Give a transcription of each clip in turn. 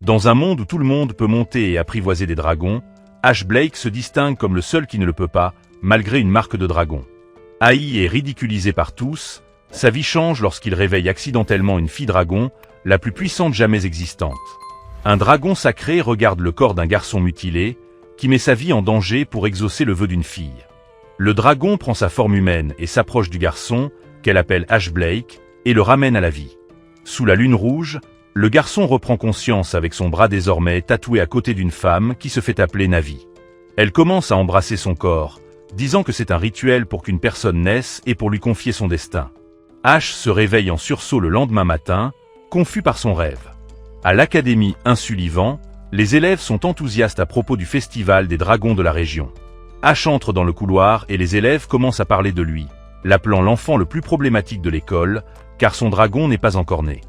Dans un monde où tout le monde peut monter et apprivoiser des dragons, Ash Blake se distingue comme le seul qui ne le peut pas, malgré une marque de dragon. Haï et ridiculisé par tous, sa vie change lorsqu'il réveille accidentellement une fille dragon, la plus puissante jamais existante. Un dragon sacré regarde le corps d'un garçon mutilé, qui met sa vie en danger pour exaucer le vœu d'une fille. Le dragon prend sa forme humaine et s'approche du garçon, qu'elle appelle Ash Blake, et le ramène à la vie. Sous la lune rouge, le garçon reprend conscience avec son bras désormais tatoué à côté d'une femme qui se fait appeler Navi. Elle commence à embrasser son corps, disant que c'est un rituel pour qu'une personne naisse et pour lui confier son destin. Ash se réveille en sursaut le lendemain matin, confus par son rêve. À l'Académie Insullivan, les élèves sont enthousiastes à propos du festival des dragons de la région. Ash entre dans le couloir et les élèves commencent à parler de lui, l'appelant l'enfant le plus problématique de l'école, car son dragon n'est pas encore né.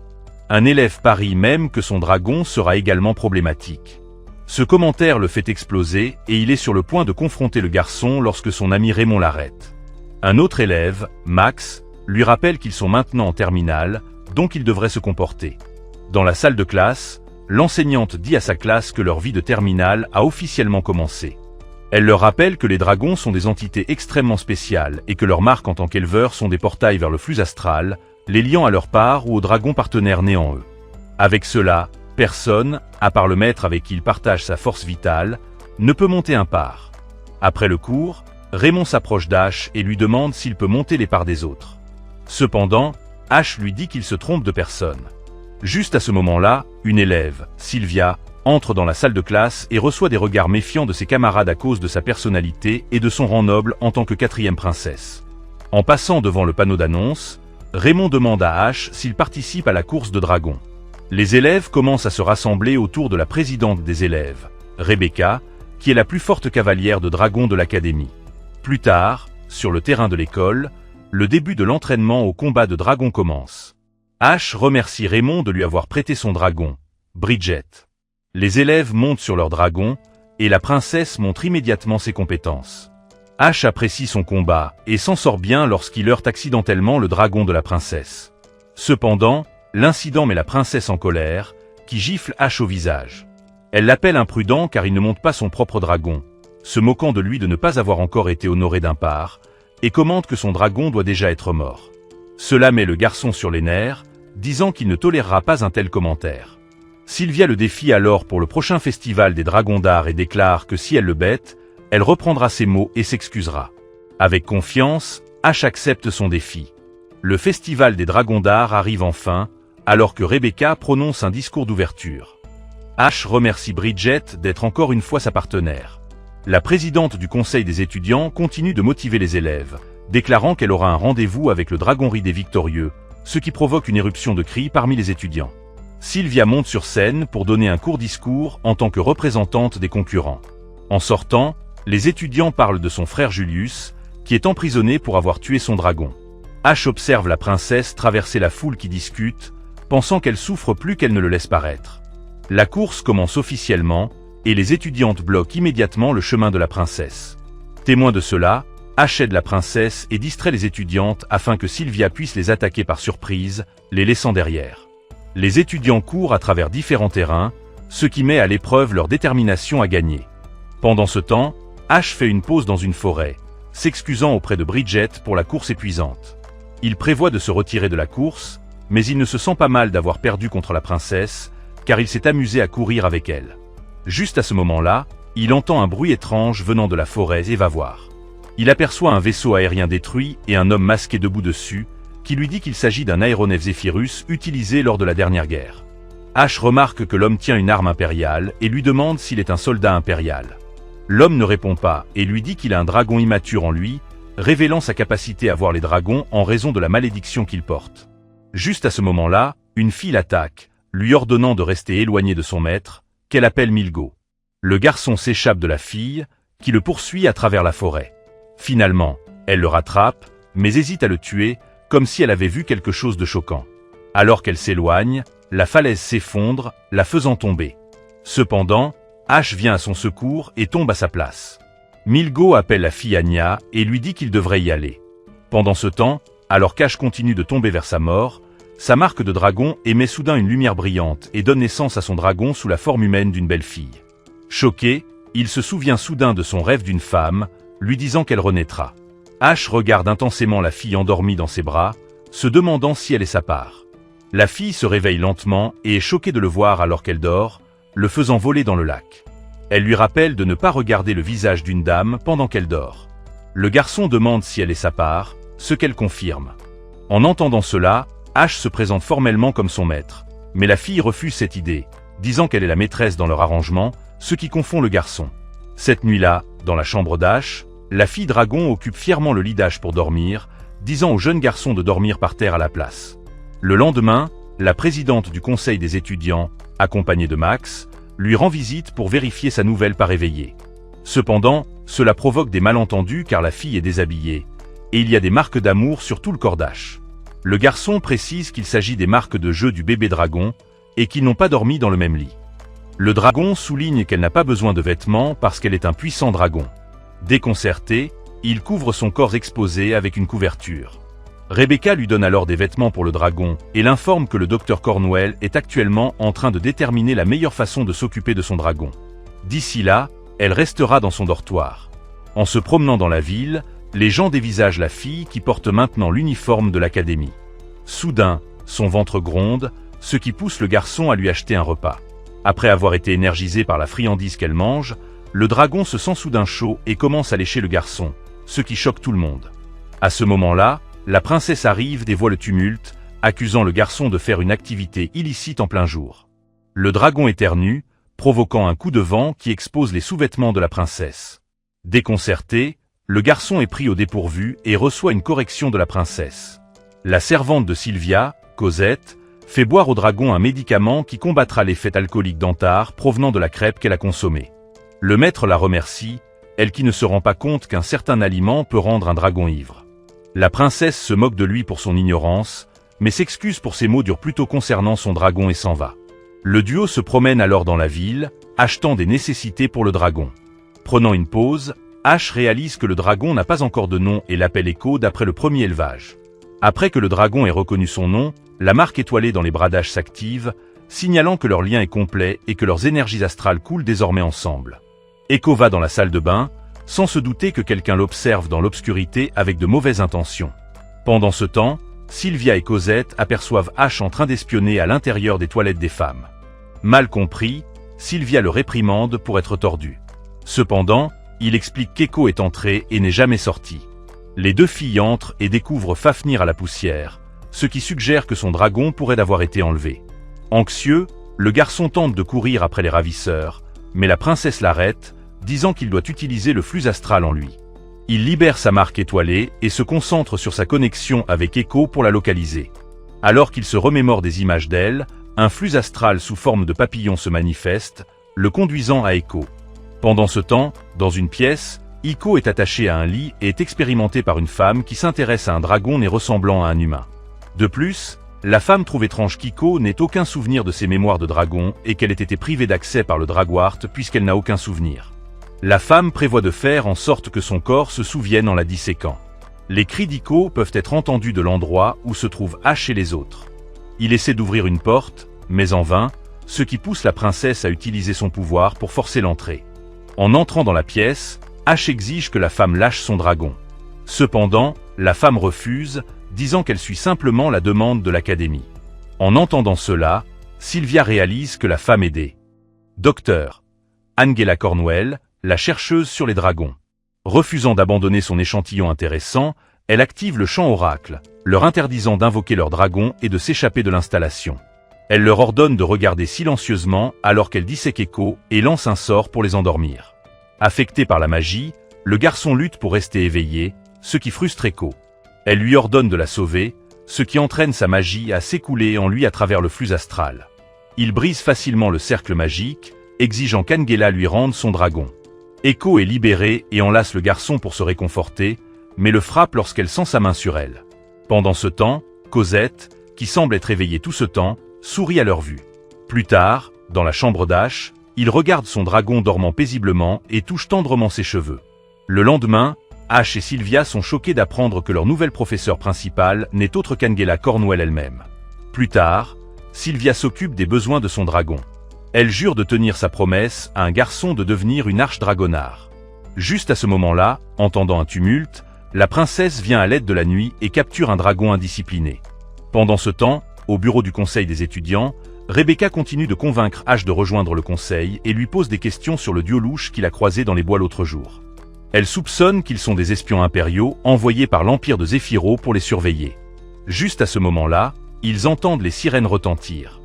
Un élève parie même que son dragon sera également problématique. Ce commentaire le fait exploser et il est sur le point de confronter le garçon lorsque son ami Raymond l'arrête. Un autre élève, Max, lui rappelle qu'ils sont maintenant en terminale, donc ils devraient se comporter. Dans la salle de classe, l'enseignante dit à sa classe que leur vie de terminale a officiellement commencé. Elle leur rappelle que les dragons sont des entités extrêmement spéciales et que leurs marques en tant qu'éleveurs sont des portails vers le flux astral, les liant à leur part ou aux dragons partenaires nés en eux. Avec cela, personne, à part le maître avec qui il partage sa force vitale, ne peut monter un par. Après le cours, Raymond s'approche d'Ash et lui demande s'il peut monter les parts des autres. Cependant, Ash lui dit qu'il se trompe de personne. Juste à ce moment-là, une élève, Sylvia, entre dans la salle de classe et reçoit des regards méfiants de ses camarades à cause de sa personnalité et de son rang noble en tant que 4e princesse. En passant devant le panneau d'annonce, Raymond demande à Ash s'il participe à la course de dragons. Les élèves commencent à se rassembler autour de la présidente des élèves, Rebecca, qui est la plus forte cavalière de dragons de l'académie. Plus tard, sur le terrain de l'école, le début de l'entraînement au combat de dragons commence. Ash remercie Raymond de lui avoir prêté son dragon, Bridget. Les élèves montent sur leur dragon, et la princesse montre immédiatement ses compétences. Ash apprécie son combat et s'en sort bien lorsqu'il heurte accidentellement le dragon de la princesse. Cependant, l'incident met la princesse en colère, qui gifle Ash au visage. Elle l'appelle imprudent car il ne monte pas son propre dragon, se moquant de lui de ne pas avoir encore été honoré d'un par, et commente que son dragon doit déjà être mort. Cela met le garçon sur les nerfs, disant qu'il ne tolérera pas un tel commentaire. Sylvia le défie alors pour le prochain festival des dragons d'art et déclare que si elle le bête, elle reprendra ses mots et s'excusera. Avec confiance, Ash accepte son défi. Le festival des dragons d'art arrive enfin, alors que Rebecca prononce un discours d'ouverture. Ash remercie Bridget d'être encore une fois sa partenaire. La présidente du conseil des étudiants continue de motiver les élèves, déclarant qu'elle aura un rendez-vous avec le dragon ridé victorieux, ce qui provoque une éruption de cris parmi les étudiants. Sylvia monte sur scène pour donner un court discours en tant que représentante des concurrents. En sortant, les étudiants parlent de son frère Julius, qui est emprisonné pour avoir tué son dragon. Ash observe la princesse traverser la foule qui discute, pensant qu'elle souffre plus qu'elle ne le laisse paraître. La course commence officiellement, et les étudiantes bloquent immédiatement le chemin de la princesse. Témoin de cela, Ash aide la princesse et distrait les étudiantes afin que Sylvia puisse les attaquer par surprise, les laissant derrière. Les étudiants courent à travers différents terrains, ce qui met à l'épreuve leur détermination à gagner. Pendant ce temps, Ash fait une pause dans une forêt, s'excusant auprès de Bridget pour la course épuisante. Il prévoit de se retirer de la course, mais il ne se sent pas mal d'avoir perdu contre la princesse, car il s'est amusé à courir avec elle. Juste à ce moment-là, il entend un bruit étrange venant de la forêt et va voir. Il aperçoit un vaisseau aérien détruit et un homme masqué debout dessus, qui lui dit qu'il s'agit d'un aéronef Zephyrus utilisé lors de la dernière guerre. Ash remarque que l'homme tient une arme impériale et lui demande s'il est un soldat impérial. L'homme ne répond pas et lui dit qu'il a un dragon immature en lui, révélant sa capacité à voir les dragons en raison de la malédiction qu'il porte. Juste à ce moment-là, une fille l'attaque, lui ordonnant de rester éloignée de son maître, qu'elle appelle Milgo. Le garçon s'échappe de la fille, qui le poursuit à travers la forêt. Finalement, elle le rattrape, mais hésite à le tuer, comme si elle avait vu quelque chose de choquant. Alors qu'elle s'éloigne, la falaise s'effondre, la faisant tomber. Cependant, Ash vient à son secours et tombe à sa place. Milgo appelle la fille Anya et lui dit qu'il devrait y aller. Pendant ce temps, alors qu'Ash continue de tomber vers sa mort, sa marque de dragon émet soudain une lumière brillante et donne naissance à son dragon sous la forme humaine d'une belle fille. Choqué, il se souvient soudain de son rêve d'une femme, lui disant qu'elle renaîtra. Ash regarde intensément la fille endormie dans ses bras, se demandant si elle est sa part. La fille se réveille lentement et est choquée de le voir alors qu'elle dort, le faisant voler dans le lac. Elle lui rappelle de ne pas regarder le visage d'une dame pendant qu'elle dort. Le garçon demande si elle est sa part, ce qu'elle confirme. En entendant cela, Ash se présente formellement comme son maître, mais la fille refuse cette idée, disant qu'elle est la maîtresse dans leur arrangement, ce qui confond le garçon. Cette nuit-là, dans la chambre d'Ash, la fille dragon occupe fièrement le lit d'Ash pour dormir, disant au jeune garçon de dormir par terre à la place. Le lendemain, la présidente du conseil des étudiants, accompagnée de Max, lui rend visite pour vérifier sa nouvelle pas réveillée. Cependant, cela provoque des malentendus car la fille est déshabillée, et il y a des marques d'amour sur tout le corps d'Ash. Le garçon précise qu'il s'agit des marques de jeu du bébé dragon, et qu'ils n'ont pas dormi dans le même lit. Le dragon souligne qu'elle n'a pas besoin de vêtements parce qu'elle est un puissant dragon. Déconcerté, il couvre son corps exposé avec une couverture. Rebecca lui donne alors des vêtements pour le dragon et l'informe que le docteur Cornwell est actuellement en train de déterminer la meilleure façon de s'occuper de son dragon. D'ici là, elle restera dans son dortoir. En se promenant dans la ville, les gens dévisagent la fille qui porte maintenant l'uniforme de l'académie. Soudain, son ventre gronde, ce qui pousse le garçon à lui acheter un repas. Après avoir été énergisé par la friandise qu'elle mange, le dragon se sent soudain chaud et commence à lécher le garçon, ce qui choque tout le monde. À ce moment-là, la princesse arrive et voit le tumulte, accusant le garçon de faire une activité illicite en plein jour. Le dragon éternue, provoquant un coup de vent qui expose les sous-vêtements de la princesse. Déconcerté, le garçon est pris au dépourvu et reçoit une correction de la princesse. La servante de Sylvia, Cosette, fait boire au dragon un médicament qui combattra l'effet alcoolique d'Antare provenant de la crêpe qu'elle a consommée. Le maître la remercie, elle qui ne se rend pas compte qu'un certain aliment peut rendre un dragon ivre. La princesse se moque de lui pour son ignorance, mais s'excuse pour ses mots durs plutôt concernant son dragon et s'en va. Le duo se promène alors dans la ville, achetant des nécessités pour le dragon. Prenant une pause, Ash réalise que le dragon n'a pas encore de nom et l'appelle Echo d'après le premier élevage. Après que le dragon ait reconnu son nom, la marque étoilée dans les bras d'Ash s'active, signalant que leur lien est complet et que leurs énergies astrales coulent désormais ensemble. Echo va dans la salle de bain, sans se douter que quelqu'un l'observe dans l'obscurité avec de mauvaises intentions. Pendant ce temps, Sylvia et Cosette aperçoivent Ash en train d'espionner à l'intérieur des toilettes des femmes. Mal compris, Sylvia le réprimande pour être tordu. Cependant, il explique qu'Echo est entré et n'est jamais sorti. Les deux filles entrent et découvrent Fafnir à la poussière, ce qui suggère que son dragon pourrait avoir été enlevé. Anxieux, le garçon tente de courir après les ravisseurs, mais la princesse l'arrête, disant qu'il doit utiliser le flux astral en lui. Il libère sa marque étoilée et se concentre sur sa connexion avec Echo pour la localiser. Alors qu'il se remémore des images d'elle, un flux astral sous forme de papillon se manifeste, le conduisant à Echo. Pendant ce temps, dans une pièce, Echo est attaché à un lit et est expérimenté par une femme qui s'intéresse à un dragon né ressemblant à un humain. De plus, la femme trouve étrange qu'Echo n'ait aucun souvenir de ses mémoires de dragon et qu'elle ait été privée d'accès par le Draguard puisqu'elle n'a aucun souvenir. La femme prévoit de faire en sorte que son corps se souvienne en la disséquant. Les cris d'Echo peuvent être entendus de l'endroit où se trouvent Ash et les autres. Il essaie d'ouvrir une porte, mais en vain, ce qui pousse la princesse à utiliser son pouvoir pour forcer l'entrée. En entrant dans la pièce, Ash exige que la femme lâche son dragon. Cependant, la femme refuse, disant qu'elle suit simplement la demande de l'académie. En entendant cela, Sylvia réalise que la femme est des Docteur Angela Cornwell, la chercheuse sur les dragons. Refusant d'abandonner son échantillon intéressant, elle active le chant oracle, leur interdisant d'invoquer leur dragon et de s'échapper de l'installation. Elle leur ordonne de regarder silencieusement alors qu'elle dissèque Echo et lance un sort pour les endormir. Affecté par la magie, le garçon lutte pour rester éveillé, ce qui frustre Echo. Elle lui ordonne de la sauver, ce qui entraîne sa magie à s'écouler en lui à travers le flux astral. Il brise facilement le cercle magique, exigeant qu'Angela lui rende son dragon. Echo est libérée et enlace le garçon pour se réconforter, mais le frappe lorsqu'elle sent sa main sur elle. Pendant ce temps, Cosette, qui semble être éveillée tout ce temps, sourit à leur vue. Plus tard, dans la chambre d'Ash, il regarde son dragon dormant paisiblement et touche tendrement ses cheveux. Le lendemain, Ash et Sylvia sont choqués d'apprendre que leur nouvelle professeure principale n'est autre qu'Angela Cornwell elle-même. Plus tard, Sylvia s'occupe des besoins de son dragon. Elle jure de tenir sa promesse à un garçon de devenir une arche-dragonard. Juste à ce moment-là, entendant un tumulte, la princesse vient à l'aide de la nuit et capture un dragon indiscipliné. Pendant ce temps, au bureau du conseil des étudiants, Rebecca continue de convaincre Ash de rejoindre le conseil et lui pose des questions sur le dieu louche qu'il a croisé dans les bois l'autre jour. Elle soupçonne qu'ils sont des espions impériaux envoyés par l'Empire de Zéphiro pour les surveiller. Juste à ce moment-là, ils entendent les sirènes retentir.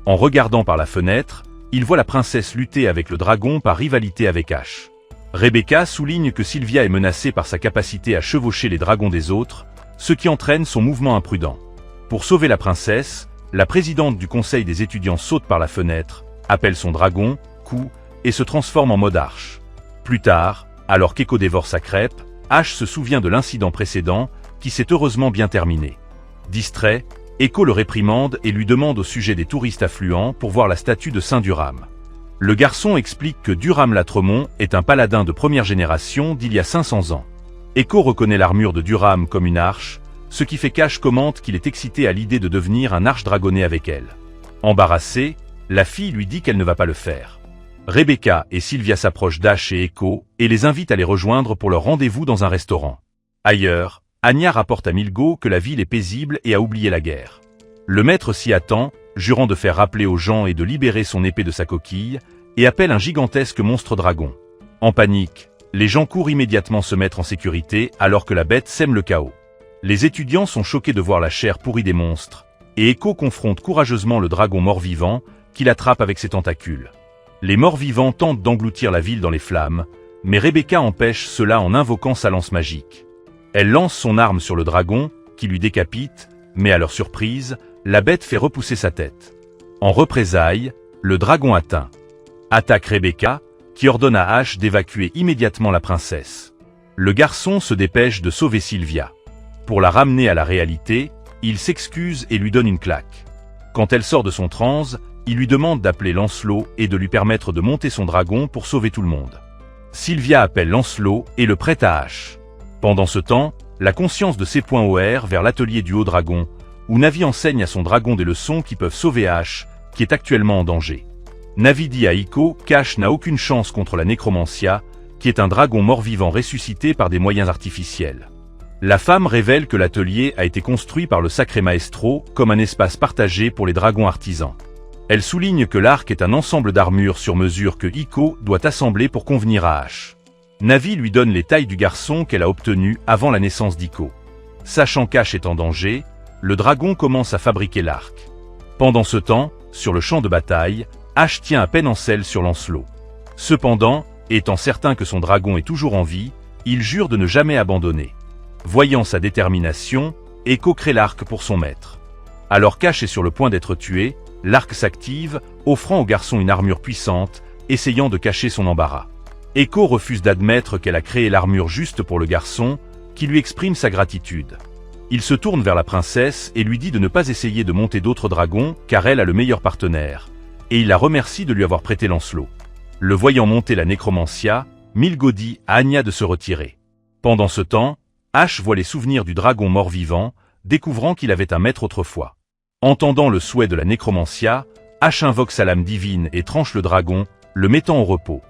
En regardant par la fenêtre, ils voient la princesse lutter avec le dragon par rivalité avec Ash. Rebecca souligne que Sylvia est menacée par sa capacité à chevaucher les dragons des autres, ce qui entraîne son mouvement imprudent. Pour sauver la princesse, la présidente du conseil des étudiants saute par la fenêtre, appelle son dragon, Kou, et se transforme en mode arche. Plus tard, alors qu'Echo dévore sa crêpe, Ash se souvient de l'incident précédent, qui s'est heureusement bien terminé. Distrait, Echo le réprimande et lui demande au sujet des touristes affluents pour voir la statue de Saint Durham. Le garçon explique que Durham Latremont est un paladin de première génération d'il y a 500 ans. Echo reconnaît l'armure de Durham comme une arche, ce qui fait qu'Ash commente qu'il est excité à l'idée de devenir un arche-dragonné avec elle. Embarrassée, la fille lui dit qu'elle ne va pas le faire. Rebecca et Sylvia s'approchent d'Ash et Echo et les invitent à les rejoindre pour leur rendez-vous dans un restaurant. Ailleurs, Anya rapporte à Milgo que la ville est paisible et a oublié la guerre. Le maître s'y attend, jurant de faire rappeler aux gens et de libérer son épée de sa coquille, et appelle un gigantesque monstre dragon. En panique, les gens courent immédiatement se mettre en sécurité alors que la bête sème le chaos. Les étudiants sont choqués de voir la chair pourrie des monstres, et Echo confronte courageusement le dragon mort-vivant, qu'il attrape avec ses tentacules. Les morts-vivants tentent d'engloutir la ville dans les flammes, mais Rebecca empêche cela en invoquant sa lance magique. Elle lance son arme sur le dragon, qui lui décapite, mais à leur surprise, la bête fait repousser sa tête. En représailles, le dragon attaque Rebecca, qui ordonne à Ash d'évacuer immédiatement la princesse. Le garçon se dépêche de sauver Sylvia. Pour la ramener à la réalité, il s'excuse et lui donne une claque. Quand elle sort de son transe, il lui demande d'appeler Lancelot et de lui permettre de monter son dragon pour sauver tout le monde. Sylvia appelle Lancelot et le prête à Ash. Pendant ce temps, la conscience de C.OR vers l'atelier du Haut-Dragon, où Navi enseigne à son dragon des leçons qui peuvent sauver Ash, qui est actuellement en danger. Navi dit à Echo qu'Ash n'a aucune chance contre la Nécromancia, qui est un dragon mort-vivant ressuscité par des moyens artificiels. La femme révèle que l'atelier a été construit par le Sacré Maestro comme un espace partagé pour les dragons artisans. Elle souligne que l'arc est un ensemble d'armures sur mesure que Echo doit assembler pour convenir à Ash. Navi lui donne les tailles du garçon qu'elle a obtenu avant la naissance d'Echo. Sachant qu'Ash est en danger, le dragon commence à fabriquer l'arc. Pendant ce temps, sur le champ de bataille, Ash tient à peine en selle sur Lancelot. Cependant, étant certain que son dragon est toujours en vie, il jure de ne jamais abandonner. Voyant sa détermination, Echo crée l'arc pour son maître. Alors qu'Ash est sur le point d'être tué, l'arc s'active, offrant au garçon une armure puissante, essayant de cacher son embarras. Echo refuse d'admettre qu'elle a créé l'armure juste pour le garçon, qui lui exprime sa gratitude. Il se tourne vers la princesse et lui dit de ne pas essayer de monter d'autres dragons car elle a le meilleur partenaire, et il la remercie de lui avoir prêté Lancelot. Le voyant monter la Nécromancia, Milgo dit à Anya de se retirer. Pendant ce temps, Ash voit les souvenirs du dragon mort-vivant, découvrant qu'il avait un maître autrefois. Entendant le souhait de la Nécromancia, Ash invoque sa lame divine et tranche le dragon, le mettant au repos.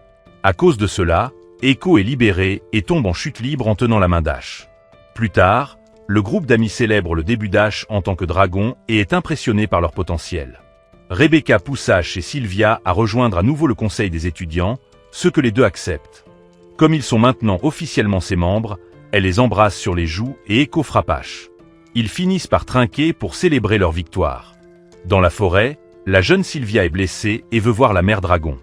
À cause de cela, Echo est libéré et tombe en chute libre en tenant la main d'Ash. Plus tard, le groupe d'amis célèbre le début d'Ash en tant que dragon et est impressionné par leur potentiel. Rebecca pousse Ash et Sylvia à rejoindre à nouveau le conseil des étudiants, ce que les deux acceptent. Comme ils sont maintenant officiellement ses membres, elle les embrasse sur les joues et Echo frappe Ash. Ils finissent par trinquer pour célébrer leur victoire. Dans la forêt, la jeune Sylvia est blessée et veut voir la mère dragon.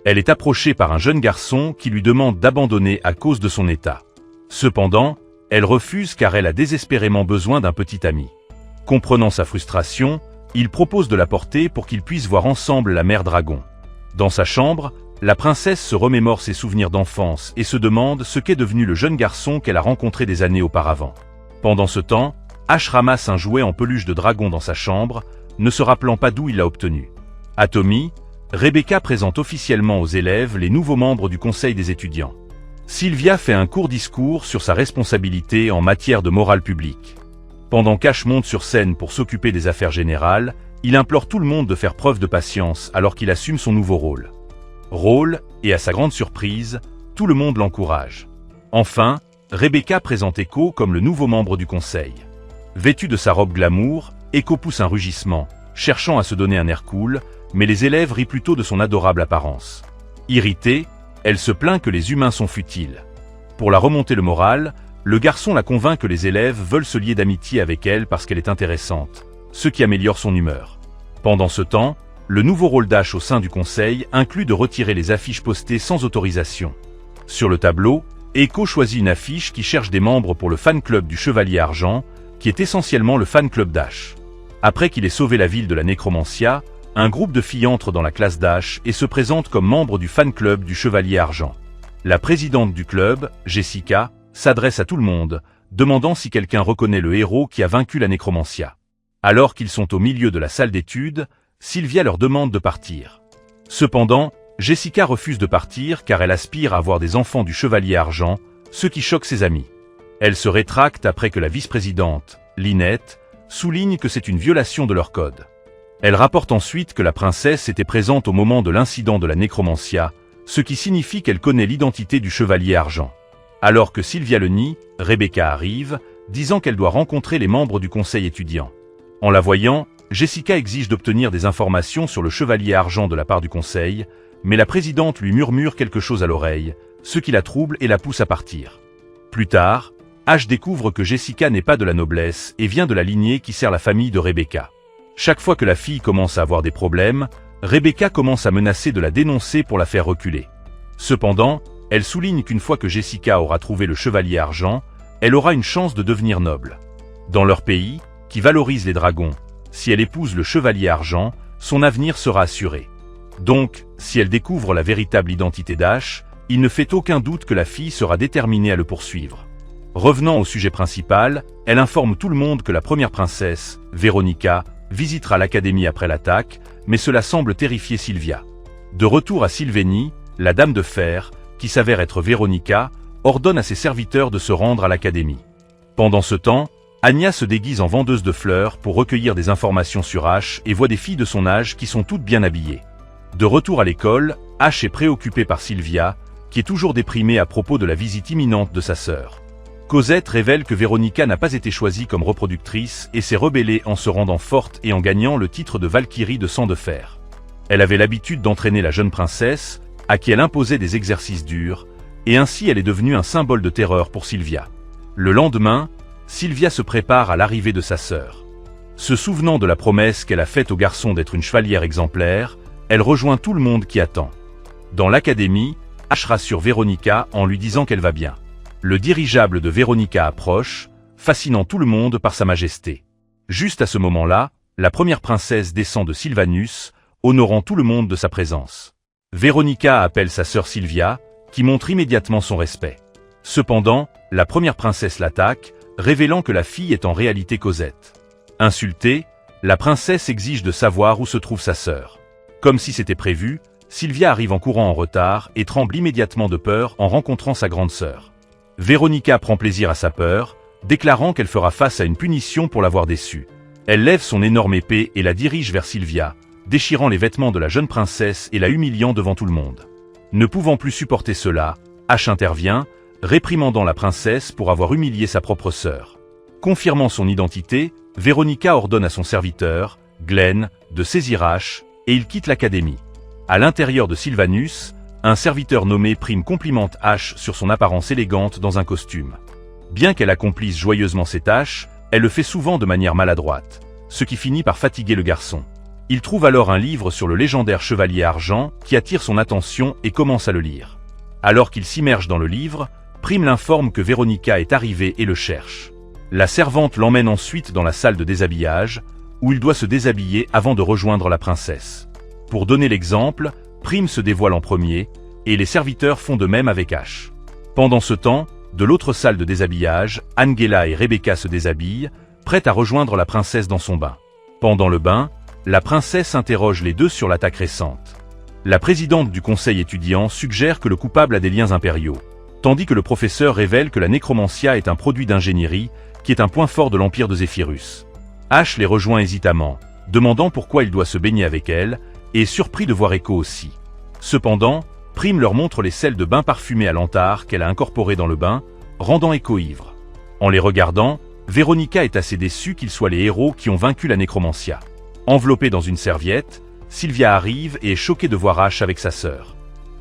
Elle est approchée par un jeune garçon qui lui demande d'abandonner à cause de son état. Cependant, elle refuse car elle a désespérément besoin d'un petit ami. Comprenant sa frustration, il propose de la porter pour qu'ils puissent voir ensemble la mère dragon. Dans sa chambre, la princesse se remémore ses souvenirs d'enfance et se demande ce qu'est devenu le jeune garçon qu'elle a rencontré des années auparavant. Pendant ce temps, Ash ramasse un jouet en peluche de dragon dans sa chambre, ne se rappelant pas d'où il l'a obtenu. À Tommy, Rebecca présente officiellement aux élèves les nouveaux membres du conseil des étudiants. Sylvia fait un court discours sur sa responsabilité en matière de morale publique. Pendant qu'Ash monte sur scène pour s'occuper des affaires générales, il implore tout le monde de faire preuve de patience alors qu'il assume son nouveau rôle, et à sa grande surprise, tout le monde l'encourage. Enfin, Rebecca présente Echo comme le nouveau membre du conseil. Vêtue de sa robe glamour, Echo pousse un rugissement, cherchant à se donner un air cool, mais les élèves rient plutôt de son adorable apparence. Irritée, elle se plaint que les humains sont futiles. Pour la remonter le moral, le garçon la convainc que les élèves veulent se lier d'amitié avec elle parce qu'elle est intéressante, ce qui améliore son humeur. Pendant ce temps, le nouveau rôle d'Ash au sein du conseil inclut de retirer les affiches postées sans autorisation. Sur le tableau, Echo choisit une affiche qui cherche des membres pour le fan club du Chevalier Argent, qui est essentiellement le fan club d'Ash. Après qu'il ait sauvé la ville de la Nécromancia, un groupe de filles entre dans la classe d'Ash et se présente comme membre du fan club du Chevalier Argent. La présidente du club, Jessica, s'adresse à tout le monde, demandant si quelqu'un reconnaît le héros qui a vaincu la Nécromancia. Alors qu'ils sont au milieu de la salle d'études, Sylvia leur demande de partir. Cependant, Jessica refuse de partir car elle aspire à avoir des enfants du Chevalier Argent, ce qui choque ses amis. Elle se rétracte après que la vice-présidente, Lynette, souligne que c'est une violation de leur code. Elle rapporte ensuite que la princesse était présente au moment de l'incident de la Nécromancia, ce qui signifie qu'elle connaît l'identité du Chevalier Argent. Alors que Sylvia le nie, Rebecca arrive, disant qu'elle doit rencontrer les membres du conseil étudiant. En la voyant, Jessica exige d'obtenir des informations sur le Chevalier Argent de la part du conseil, mais la présidente lui murmure quelque chose à l'oreille, ce qui la trouble et la pousse à partir. Plus tard, Ash découvre que Jessica n'est pas de la noblesse et vient de la lignée qui sert la famille de Rebecca. Chaque fois que la fille commence à avoir des problèmes, Rebecca commence à menacer de la dénoncer pour la faire reculer. Cependant, elle souligne qu'une fois que Jessica aura trouvé le Chevalier Argent, elle aura une chance de devenir noble. Dans leur pays, qui valorise les dragons, si elle épouse le Chevalier Argent, son avenir sera assuré. Donc, si elle découvre la véritable identité d'Ash, il ne fait aucun doute que la fille sera déterminée à le poursuivre. Revenant au sujet principal, elle informe tout le monde que la première princesse, Veronica, visitera l'académie après l'attaque, mais cela semble terrifier Sylvia. De retour à Sylvénie, la Dame de Fer, qui s'avère être Veronica, ordonne à ses serviteurs de se rendre à l'académie. Pendant ce temps, Anya se déguise en vendeuse de fleurs pour recueillir des informations sur Ash et voit des filles de son âge qui sont toutes bien habillées. De retour à l'école, Ash est préoccupé par Sylvia, qui est toujours déprimée à propos de la visite imminente de sa sœur. Cosette révèle que Veronica n'a pas été choisie comme reproductrice et s'est rebellée en se rendant forte et en gagnant le titre de Valkyrie de sang de fer. Elle avait l'habitude d'entraîner la jeune princesse, à qui elle imposait des exercices durs, et ainsi elle est devenue un symbole de terreur pour Sylvia. Le lendemain, Sylvia se prépare à l'arrivée de sa sœur. Se souvenant de la promesse qu'elle a faite au garçon d'être une chevalière exemplaire, elle rejoint tout le monde qui attend. Dans l'académie, Ash rassure Veronica en lui disant qu'elle va bien. Le dirigeable de Veronica approche, fascinant tout le monde par sa majesté. Juste à ce moment-là, la première princesse descend de Sylvanus, honorant tout le monde de sa présence. Veronica appelle sa sœur Sylvia, qui montre immédiatement son respect. Cependant, la première princesse l'attaque, révélant que la fille est en réalité Cosette. Insultée, la princesse exige de savoir où se trouve sa sœur. Comme si c'était prévu, Sylvia arrive en courant en retard et tremble immédiatement de peur en rencontrant sa grande sœur. Veronica prend plaisir à sa peur, déclarant qu'elle fera face à une punition pour l'avoir déçue. Elle lève son énorme épée et la dirige vers Sylvia, déchirant les vêtements de la jeune princesse et la humiliant devant tout le monde. Ne pouvant plus supporter cela, Ash intervient, réprimandant la princesse pour avoir humilié sa propre sœur. Confirmant son identité, Veronica ordonne à son serviteur, Glenn, de saisir Ash, et il quitte l'académie. À l'intérieur de Sylvanus, un serviteur nommé Prime complimente Ash sur son apparence élégante dans un costume. Bien qu'elle accomplisse joyeusement ses tâches, elle le fait souvent de manière maladroite, ce qui finit par fatiguer le garçon. Il trouve alors un livre sur le légendaire Chevalier Argent qui attire son attention et commence à le lire. Alors qu'il s'immerge dans le livre, Prime l'informe que Veronica est arrivée et le cherche. La servante l'emmène ensuite dans la salle de déshabillage, où il doit se déshabiller avant de rejoindre la princesse. Pour donner l'exemple, Prime se dévoile en premier, et les serviteurs font de même avec Ash. Pendant ce temps, de l'autre salle de déshabillage, Angela et Rebecca se déshabillent, prêtes à rejoindre la princesse dans son bain. Pendant le bain, la princesse interroge les deux sur l'attaque récente. La présidente du conseil étudiant suggère que le coupable a des liens impériaux, tandis que le professeur révèle que la nécromancia est un produit d'ingénierie qui est un point fort de l'empire de Zephyrus. Ash les rejoint hésitamment, demandant pourquoi il doit se baigner avec elle, et est surpris de voir Echo aussi. Cependant, Prime leur montre les sels de bain parfumés à l'antare qu'elle a incorporés dans le bain, rendant Echo ivre. En les regardant, Veronica est assez déçue qu'ils soient les héros qui ont vaincu la nécromancia. Enveloppée dans une serviette, Sylvia arrive et est choquée de voir Ash avec sa sœur.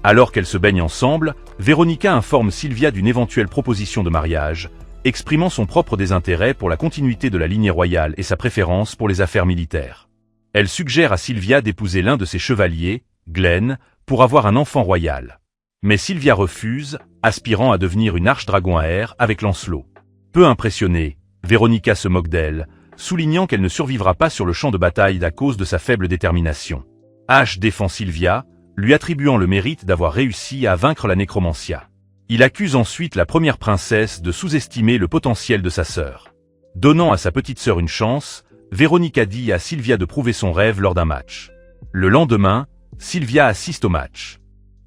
Alors qu'elles se baignent ensemble, Veronica informe Sylvia d'une éventuelle proposition de mariage, exprimant son propre désintérêt pour la continuité de la lignée royale et sa préférence pour les affaires militaires. Elle suggère à Sylvia d'épouser l'un de ses chevaliers, Glenn, pour avoir un enfant royal. Mais Sylvia refuse, aspirant à devenir une arche-dragon à air avec Lancelot. Peu impressionnée, Veronica se moque d'elle, soulignant qu'elle ne survivra pas sur le champ de bataille à cause de sa faible détermination. Ash défend Sylvia, lui attribuant le mérite d'avoir réussi à vaincre la nécromancia. Il accuse ensuite la première princesse de sous-estimer le potentiel de sa sœur. Donnant à sa petite sœur une chance, Veronica dit à Sylvia de prouver son rêve lors d'un match. Le lendemain, Sylvia assiste au match.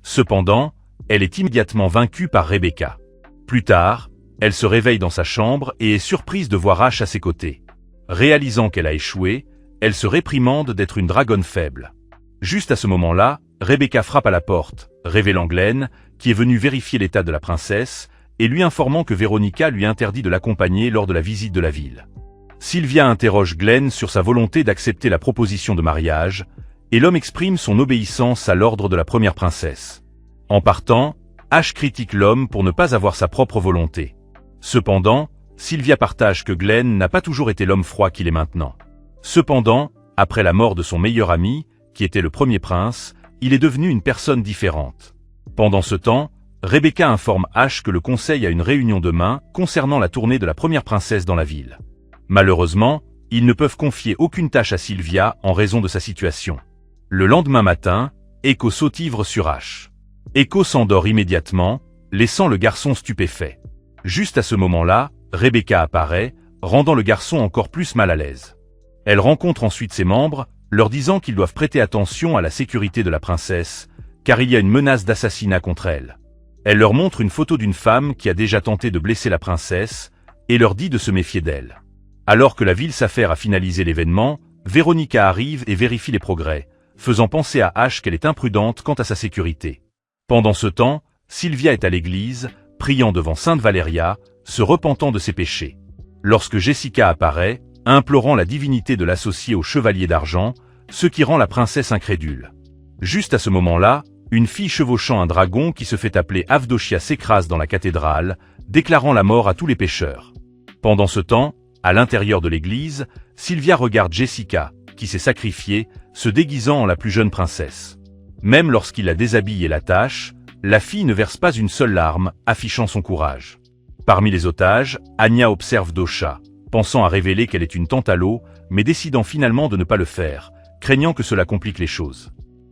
Cependant, elle est immédiatement vaincue par Rebecca. Plus tard, elle se réveille dans sa chambre et est surprise de voir Ash à ses côtés. Réalisant qu'elle a échoué, elle se réprimande d'être une dragonne faible. Juste à ce moment-là, Rebecca frappe à la porte, révélant Glenn, qui est venu vérifier l'état de la princesse, et lui informant que Veronica lui interdit de l'accompagner lors de la visite de la ville. Sylvia interroge Glenn sur sa volonté d'accepter la proposition de mariage, et l'homme exprime son obéissance à l'ordre de la première princesse. En partant, Ash critique l'homme pour ne pas avoir sa propre volonté. Cependant, Sylvia partage que Glenn n'a pas toujours été l'homme froid qu'il est maintenant. Cependant, après la mort de son meilleur ami, qui était le premier prince, il est devenu une personne différente. Pendant ce temps, Rebecca informe Ash que le conseil a une réunion demain concernant la tournée de la première princesse dans la ville. Malheureusement, ils ne peuvent confier aucune tâche à Sylvia en raison de sa situation. Le lendemain matin, Echo sautivre sur Ash. Echo s'endort immédiatement, laissant le garçon stupéfait. Juste à ce moment-là, Rebecca apparaît, rendant le garçon encore plus mal à l'aise. Elle rencontre ensuite ses membres, leur disant qu'ils doivent prêter attention à la sécurité de la princesse, car il y a une menace d'assassinat contre elle. Elle leur montre une photo d'une femme qui a déjà tenté de blesser la princesse, et leur dit de se méfier d'elle. Alors que la ville s'affaire à finaliser l'événement, Veronica arrive et vérifie les progrès, faisant penser à Ash qu'elle est imprudente quant à sa sécurité. Pendant ce temps, Sylvia est à l'église, priant devant Sainte Valéria, se repentant de ses péchés. Lorsque Jessica apparaît, implorant la divinité de l'associer au chevalier d'argent, ce qui rend la princesse incrédule. Juste à ce moment-là, une fille chevauchant un dragon qui se fait appeler Avdokia s'écrase dans la cathédrale, déclarant la mort à tous les pécheurs. Pendant ce temps, à l'intérieur de l'église, Sylvia regarde Jessica, qui s'est sacrifiée, se déguisant en la plus jeune princesse. Même lorsqu'il la déshabille et l'attache, la fille ne verse pas une seule larme, affichant son courage. Parmi les otages, Anya observe Dosha, pensant à révéler qu'elle est une Tantalo, mais décidant finalement de ne pas le faire, craignant que cela complique les choses.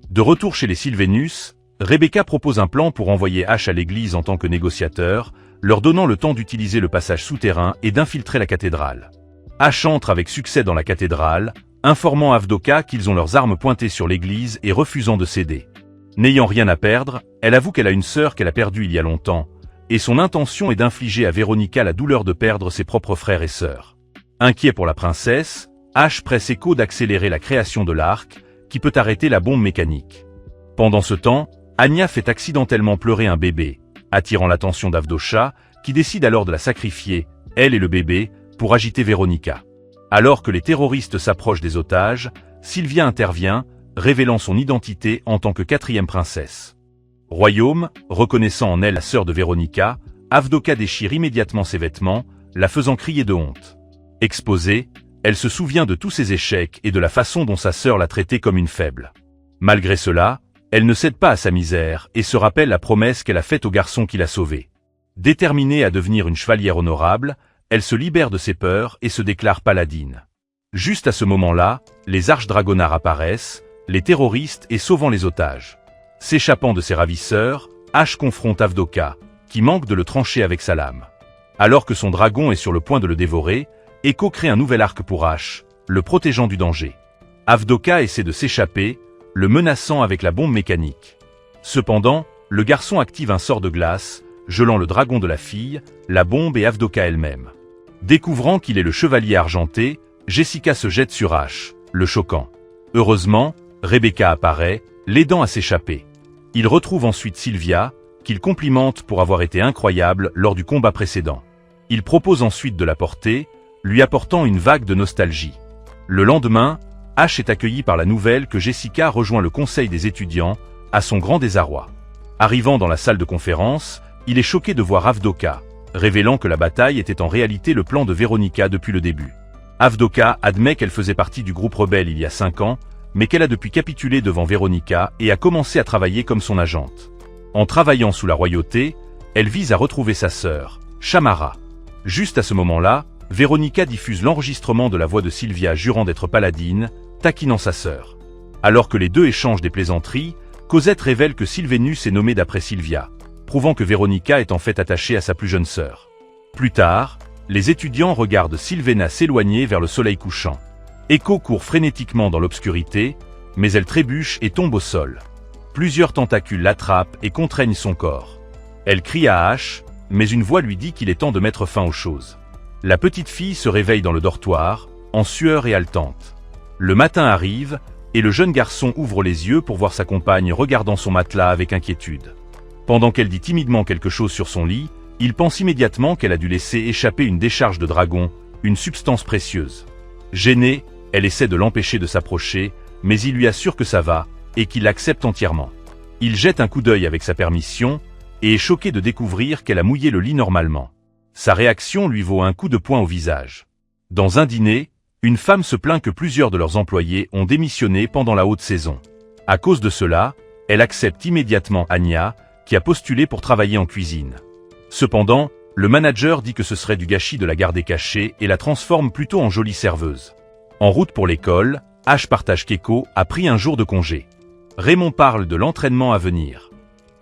De retour chez les Sylvenus, Rebecca propose un plan pour envoyer Ash à l'église en tant que négociateur, leur donnant le temps d'utiliser le passage souterrain et d'infiltrer la cathédrale. Ash entre avec succès dans la cathédrale, informant Avdoka qu'ils ont leurs armes pointées sur l'église et refusant de céder. N'ayant rien à perdre, elle avoue qu'elle a une sœur qu'elle a perdue il y a longtemps, et son intention est d'infliger à Veronica la douleur de perdre ses propres frères et sœurs. Inquiet pour la princesse, Ash presse Echo d'accélérer la création de l'arc, qui peut arrêter la bombe mécanique. Pendant ce temps, Anya fait accidentellement pleurer un bébé, attirant l'attention d'Avdosha, qui décide alors de la sacrifier, elle et le bébé, pour agiter Veronica. Alors que les terroristes s'approchent des otages, Sylvia intervient, révélant son identité en tant que quatrième princesse. Royaume, reconnaissant en elle la sœur de Veronica, Avdoka déchire immédiatement ses vêtements, la faisant crier de honte. Exposée, elle se souvient de tous ses échecs et de la façon dont sa sœur l'a traitée comme une faible. Malgré cela, elle ne cède pas à sa misère et se rappelle la promesse qu'elle a faite au garçon qui l'a sauvée. Déterminée à devenir une chevalière honorable, elle se libère de ses peurs et se déclare paladine. Juste à ce moment-là, les arches-dragonards apparaissent, les terroristes et sauvant les otages. S'échappant de ses ravisseurs, Ash confronte Avdoka, qui manque de le trancher avec sa lame. Alors que son dragon est sur le point de le dévorer, Echo crée un nouvel arc pour Ash, le protégeant du danger. Avdoka essaie de s'échapper, le menaçant avec la bombe mécanique. Cependant, le garçon active un sort de glace, gelant le dragon de la fille, la bombe et Avdoka elle-même. Découvrant qu'il est le chevalier argenté, Jessica se jette sur Ash, le choquant. Heureusement, Rebecca apparaît, l'aidant à s'échapper. Il retrouve ensuite Sylvia, qu'il complimente pour avoir été incroyable lors du combat précédent. Il propose ensuite de la porter, lui apportant une vague de nostalgie. Le lendemain, Ash est accueilli par la nouvelle que Jessica rejoint le conseil des étudiants, à son grand désarroi. Arrivant dans la salle de conférence, il est choqué de voir Avdoka, révélant que la bataille était en réalité le plan de Veronica depuis le début. Avdoka admet qu'elle faisait partie du groupe rebelle il y a 5 ans, mais qu'elle a depuis capitulé devant Veronica et a commencé à travailler comme son agente. En travaillant sous la royauté, elle vise à retrouver sa sœur, Shamara. Juste à ce moment-là, Veronica diffuse l'enregistrement de la voix de Sylvia jurant d'être paladine, taquinant sa sœur. Alors que les deux échangent des plaisanteries, Cosette révèle que Sylvenus est nommé d'après Sylvia, prouvant que Veronica est en fait attachée à sa plus jeune sœur. Plus tard, les étudiants regardent Sylvena s'éloigner vers le soleil couchant. Echo court frénétiquement dans l'obscurité, mais elle trébuche et tombe au sol. Plusieurs tentacules l'attrapent et contraignent son corps. Elle crie à Ash, mais une voix lui dit qu'il est temps de mettre fin aux choses. La petite fille se réveille dans le dortoir, en sueur et haletante. Le matin arrive, et le jeune garçon ouvre les yeux pour voir sa compagne regardant son matelas avec inquiétude. Pendant qu'elle dit timidement quelque chose sur son lit, il pense immédiatement qu'elle a dû laisser échapper une décharge de dragon, une substance précieuse. Gênée, elle essaie de l'empêcher de s'approcher, mais il lui assure que ça va, et qu'il l'accepte entièrement. Il jette un coup d'œil avec sa permission, et est choqué de découvrir qu'elle a mouillé le lit normalement. Sa réaction lui vaut un coup de poing au visage. Dans un dîner, une femme se plaint que plusieurs de leurs employés ont démissionné pendant la haute saison. À cause de cela, elle accepte immédiatement Anya, qui a postulé pour travailler en cuisine. Cependant, le manager dit que ce serait du gâchis de la garder cachée et la transforme plutôt en jolie serveuse. En route pour l'école, Ash partage qu'Echo a pris un jour de congé. Raymond parle de l'entraînement à venir.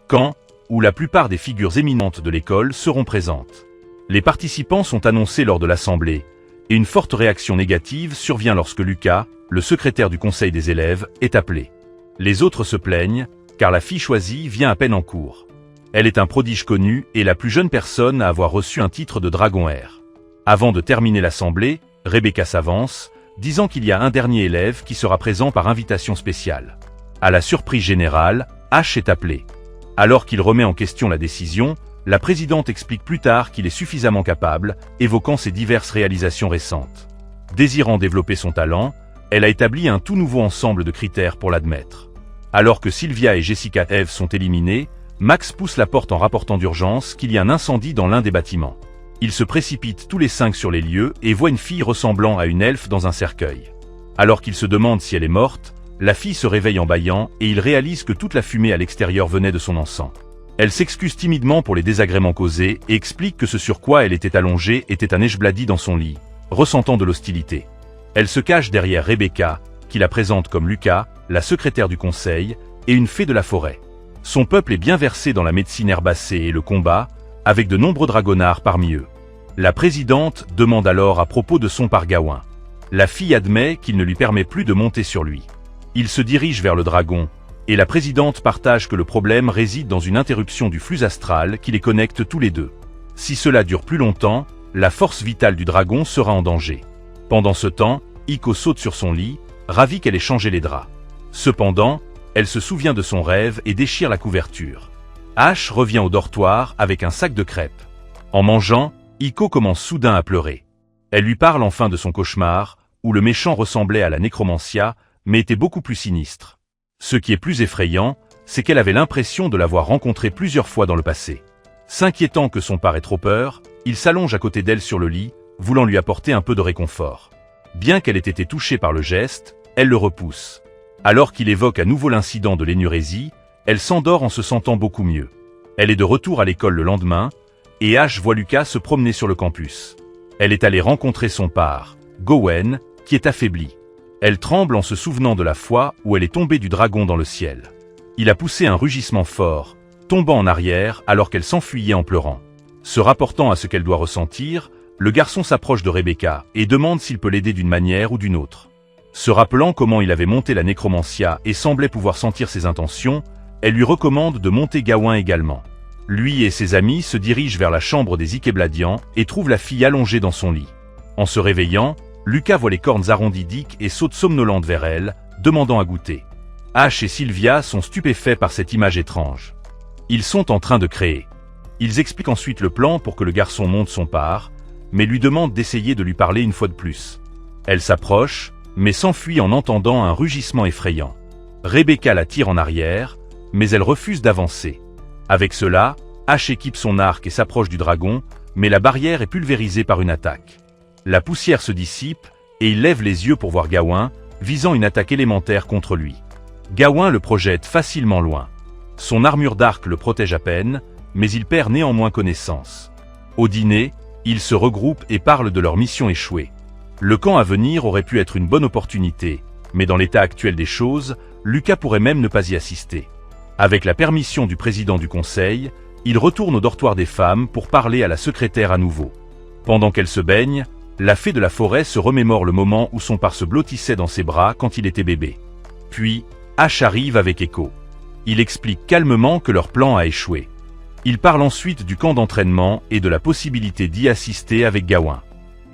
Quand, où la plupart des figures éminentes de l'école seront présentes. Les participants sont annoncés lors de l'assemblée, et une forte réaction négative survient lorsque Lucas, le secrétaire du conseil des élèves, est appelé. Les autres se plaignent, car la fille choisie vient à peine en cours. Elle est un prodige connu et la plus jeune personne à avoir reçu un titre de Dragon Air. Avant de terminer l'assemblée, Rebecca s'avance, disant qu'il y a un dernier élève qui sera présent par invitation spéciale. À la surprise générale, Ash est appelé. Alors qu'il remet en question la décision, la présidente explique plus tard qu'il est suffisamment capable, évoquant ses diverses réalisations récentes. Désirant développer son talent, elle a établi un tout nouveau ensemble de critères pour l'admettre. Alors que Sylvia et Jessica Eve sont éliminées, Max pousse la porte en rapportant d'urgence qu'il y a un incendie dans l'un des bâtiments. Ils se précipitent tous les 5 sur les lieux et voient une fille ressemblant à une elfe dans un cercueil. Alors qu'ils se demandent si elle est morte, la fille se réveille en bâillant et ils réalisent que toute la fumée à l'extérieur venait de son encens. Elle s'excuse timidement pour les désagréments causés et explique que ce sur quoi elle était allongée était un Eshbladi dans son lit, ressentant de l'hostilité. Elle se cache derrière Rebecca, qui la présente comme Lucas, la secrétaire du conseil, et une fée de la forêt. Son peuple est bien versé dans la médecine herbacée et le combat, avec de nombreux dragonards parmi eux. La présidente demande alors à propos de son Pargaouin. La fille admet qu'il ne lui permet plus de monter sur lui. Il se dirige vers le dragon, et la présidente partage que le problème réside dans une interruption du flux astral qui les connecte tous les deux. Si cela dure plus longtemps, la force vitale du dragon sera en danger. Pendant ce temps, Echo saute sur son lit, ravie qu'elle ait changé les draps. Cependant, elle se souvient de son rêve et déchire la couverture. Ash revient au dortoir avec un sac de crêpes. En mangeant, Echo commence soudain à pleurer. Elle lui parle enfin de son cauchemar, où le méchant ressemblait à la nécromancia, mais était beaucoup plus sinistre. Ce qui est plus effrayant, c'est qu'elle avait l'impression de l'avoir rencontré plusieurs fois dans le passé. S'inquiétant que son père ait trop peur, il s'allonge à côté d'elle sur le lit, voulant lui apporter un peu de réconfort. Bien qu'elle ait été touchée par le geste, elle le repousse. Alors qu'il évoque à nouveau l'incident de l'énurésie, elle s'endort en se sentant beaucoup mieux. Elle est de retour à l'école le lendemain, et Ash voit Lucas se promener sur le campus. Elle est allée rencontrer son père, Gawain, qui est affaibli. Elle tremble en se souvenant de la fois où elle est tombée du dragon dans le ciel. Il a poussé un rugissement fort, tombant en arrière alors qu'elle s'enfuyait en pleurant. Se rapportant à ce qu'elle doit ressentir, le garçon s'approche de Rebecca et demande s'il peut l'aider d'une manière ou d'une autre. Se rappelant comment il avait monté la nécromancia et semblait pouvoir sentir ses intentions, elle lui recommande de monter Gawain également. Lui et ses amis se dirigent vers la chambre des Ikebladians et trouvent la fille allongée dans son lit. En se réveillant, Lucas voit les cornes arrondies d'Ike et saute somnolente vers elle, demandant à goûter. Ash et Sylvia sont stupéfaits par cette image étrange. Ils sont en train de créer. Ils expliquent ensuite le plan pour que le garçon monte son par, mais lui demandent d'essayer de lui parler une fois de plus. Elle s'approche, mais s'enfuit en entendant un rugissement effrayant. Rebecca la tire en arrière, mais elle refuse d'avancer. Avec cela, Ash équipe son arc et s'approche du dragon, mais la barrière est pulvérisée par une attaque. La poussière se dissipe, et il lève les yeux pour voir Gawain, visant une attaque élémentaire contre lui. Gawain le projette facilement loin. Son armure d'arc le protège à peine, mais il perd néanmoins connaissance. Au dîner, ils se regroupent et parlent de leur mission échouée. Le camp à venir aurait pu être une bonne opportunité, mais dans l'état actuel des choses, Lucas pourrait même ne pas y assister. Avec la permission du président du conseil, il retourne au dortoir des femmes pour parler à la secrétaire à nouveau. Pendant qu'elle se baigne, la fée de la forêt se remémore le moment où son par se blottissait dans ses bras quand il était bébé. Puis, Ash arrive avec Echo. Il explique calmement que leur plan a échoué. Il parle ensuite du camp d'entraînement et de la possibilité d'y assister avec Gawain.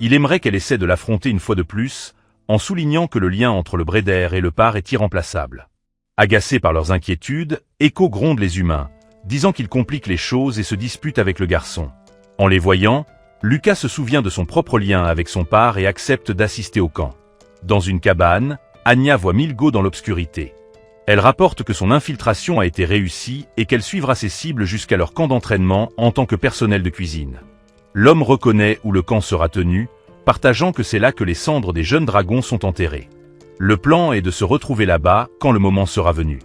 Il aimerait qu'elle essaie de l'affronter une fois de plus, en soulignant que le lien entre le Bréder et le par est irremplaçable. Agacé par leurs inquiétudes, Echo gronde les humains, disant qu'ils compliquent les choses et se disputent avec le garçon. En les voyant, Lucas se souvient de son propre lien avec son par et accepte d'assister au camp. Dans une cabane, Anya voit Milgo dans l'obscurité. Elle rapporte que son infiltration a été réussie et qu'elle suivra ses cibles jusqu'à leur camp d'entraînement en tant que personnel de cuisine. L'homme reconnaît où le camp sera tenu, partageant que c'est là que les cendres des jeunes dragons sont enterrées. Le plan est de se retrouver là-bas quand le moment sera venu.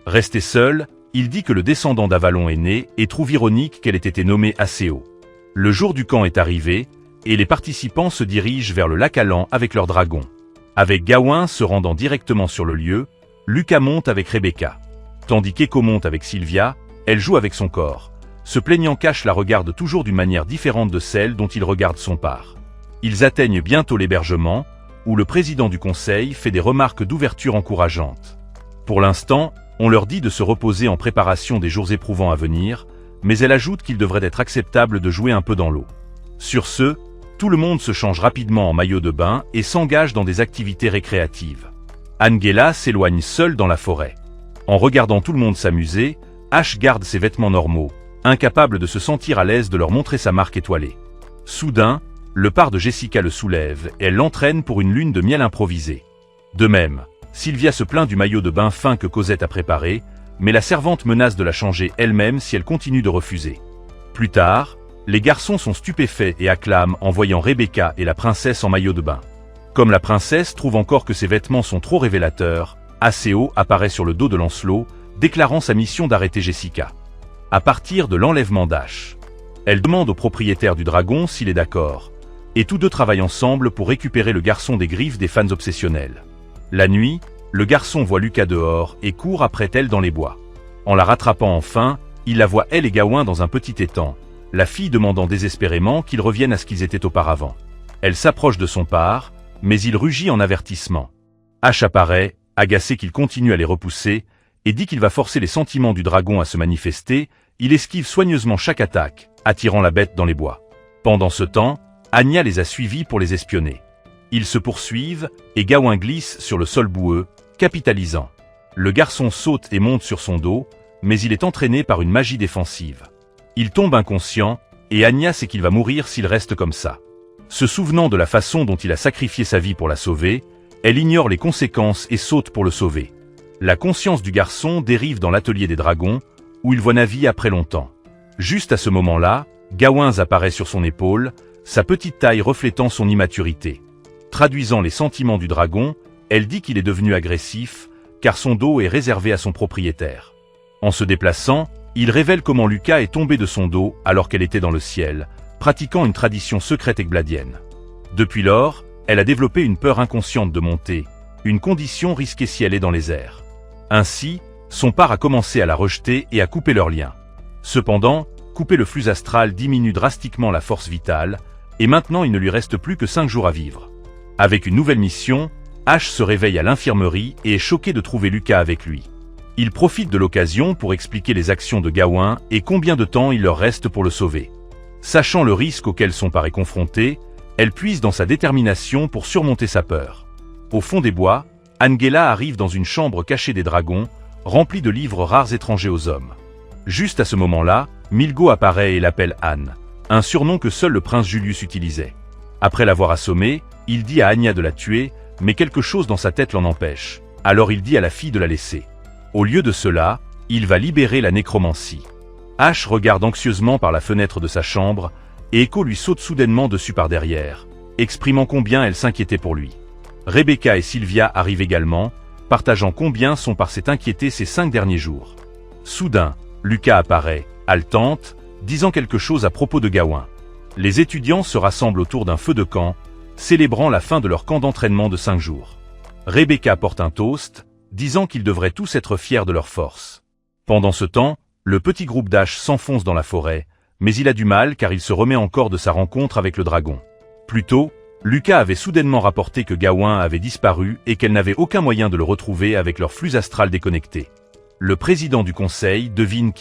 Resté seul, il dit que le descendant d'Avalon est né et trouve ironique qu'elle ait été nommée assez haut. Le jour du camp est arrivé, et les participants se dirigent vers le lac Alan avec leurs dragons. Avec Gawain se rendant directement sur le lieu, Lucas monte avec Rebecca. Tandis qu'Echo monte avec Sylvia, elle joue avec son corps. Se plaignant qu'Ash la regarde toujours d'une manière différente de celle dont il regarde son par. Ils atteignent bientôt l'hébergement, où le président du conseil fait des remarques d'ouverture encourageantes. Pour l'instant, on leur dit de se reposer en préparation des jours éprouvants à venir, mais elle ajoute qu'il devrait être acceptable de jouer un peu dans l'eau. Sur ce, tout le monde se change rapidement en maillot de bain et s'engage dans des activités récréatives. Angela s'éloigne seule dans la forêt. En regardant tout le monde s'amuser, Ash garde ses vêtements normaux, incapable de se sentir à l'aise de leur montrer sa marque étoilée. Soudain, le par de Jessica le soulève et elle l'entraîne pour une lune de miel improvisée. De même, Sylvia se plaint du maillot de bain fin que Cosette a préparé, mais la servante menace de la changer elle-même si elle continue de refuser. Plus tard, les garçons sont stupéfaits et acclament en voyant Rebecca et la princesse en maillot de bain. Comme la princesse trouve encore que ses vêtements sont trop révélateurs, Aseo apparaît sur le dos de Lancelot, déclarant sa mission d'arrêter Jessica. À partir de l'enlèvement d'Ash, elle demande au propriétaire du dragon s'il est d'accord, et tous deux travaillent ensemble pour récupérer le garçon des griffes des fans obsessionnels. La nuit, le garçon voit Lucas dehors et court après elle dans les bois. En la rattrapant enfin, il la voit elle et Gawain dans un petit étang, la fille demandant désespérément qu'ils reviennent à ce qu'ils étaient auparavant. Elle s'approche de son par, mais il rugit en avertissement. Ash apparaît, agacé qu'il continue à les repousser, et dit qu'il va forcer les sentiments du dragon à se manifester. Il esquive soigneusement chaque attaque, attirant la bête dans les bois. Pendant ce temps, Anya les a suivis pour les espionner. Ils se poursuivent, et Gawain glisse sur le sol boueux, capitalisant. Le garçon saute et monte sur son dos, mais il est entraîné par une magie défensive. Il tombe inconscient, et Anya sait qu'il va mourir s'il reste comme ça. Se souvenant de la façon dont il a sacrifié sa vie pour la sauver, elle ignore les conséquences et saute pour le sauver. La conscience du garçon dérive dans l'atelier des dragons, où il voit Navi après longtemps. Juste à ce moment-là, Gawain apparaît sur son épaule, sa petite taille reflétant son immaturité. Traduisant les sentiments du dragon, elle dit qu'il est devenu agressif, car son dos est réservé à son propriétaire. En se déplaçant, il révèle comment Lucas est tombé de son dos alors qu'elle était dans le ciel, pratiquant une tradition secrète ekbladienne. Depuis lors, elle a développé une peur inconsciente de monter, une condition risquée si elle est dans les airs. Ainsi, son par a commencé à la rejeter et à couper leur lien. Cependant, couper le flux astral diminue drastiquement la force vitale, et maintenant il ne lui reste plus que 5 jours à vivre. Avec une nouvelle mission, Ash se réveille à l'infirmerie et est choqué de trouver Lucas avec lui. Il profite de l'occasion pour expliquer les actions de Gawain et combien de temps il leur reste pour le sauver. Sachant le risque auquel son paré confronté, elle puise dans sa détermination pour surmonter sa peur. Au fond des bois, Angela arrive dans une chambre cachée des dragons, remplie de livres rares étrangers aux hommes. Juste à ce moment-là, Milgo apparaît et l'appelle Anne, un surnom que seul le prince Julius utilisait. Après l'avoir assommée, il dit à Anya de la tuer, mais quelque chose dans sa tête l'en empêche. Alors il dit à la fille de la laisser. Au lieu de cela, il va libérer la nécromancie. Ash regarde anxieusement par la fenêtre de sa chambre, et Echo lui saute soudainement dessus par derrière, exprimant combien elle s'inquiétait pour lui. Rebecca et Sylvia arrivent également, partageant combien son par s'est inquiété ces 5 derniers jours. Soudain, Lucas apparaît, haletante, disant quelque chose à propos de Gawain. Les étudiants se rassemblent autour d'un feu de camp, célébrant la fin de leur camp d'entraînement de 5 jours. Rebecca porte un toast, disant qu'ils devraient tous être fiers de leur force. Pendant ce temps, le petit groupe d'Ash s'enfonce dans la forêt, mais il a du mal car il se remet encore de sa rencontre avec le dragon. Plus tôt, Lucas avait soudainement rapporté que Gawain avait disparu et qu'elle n'avait aucun moyen de le retrouver avec leur flux astral déconnecté. Le président du conseil devine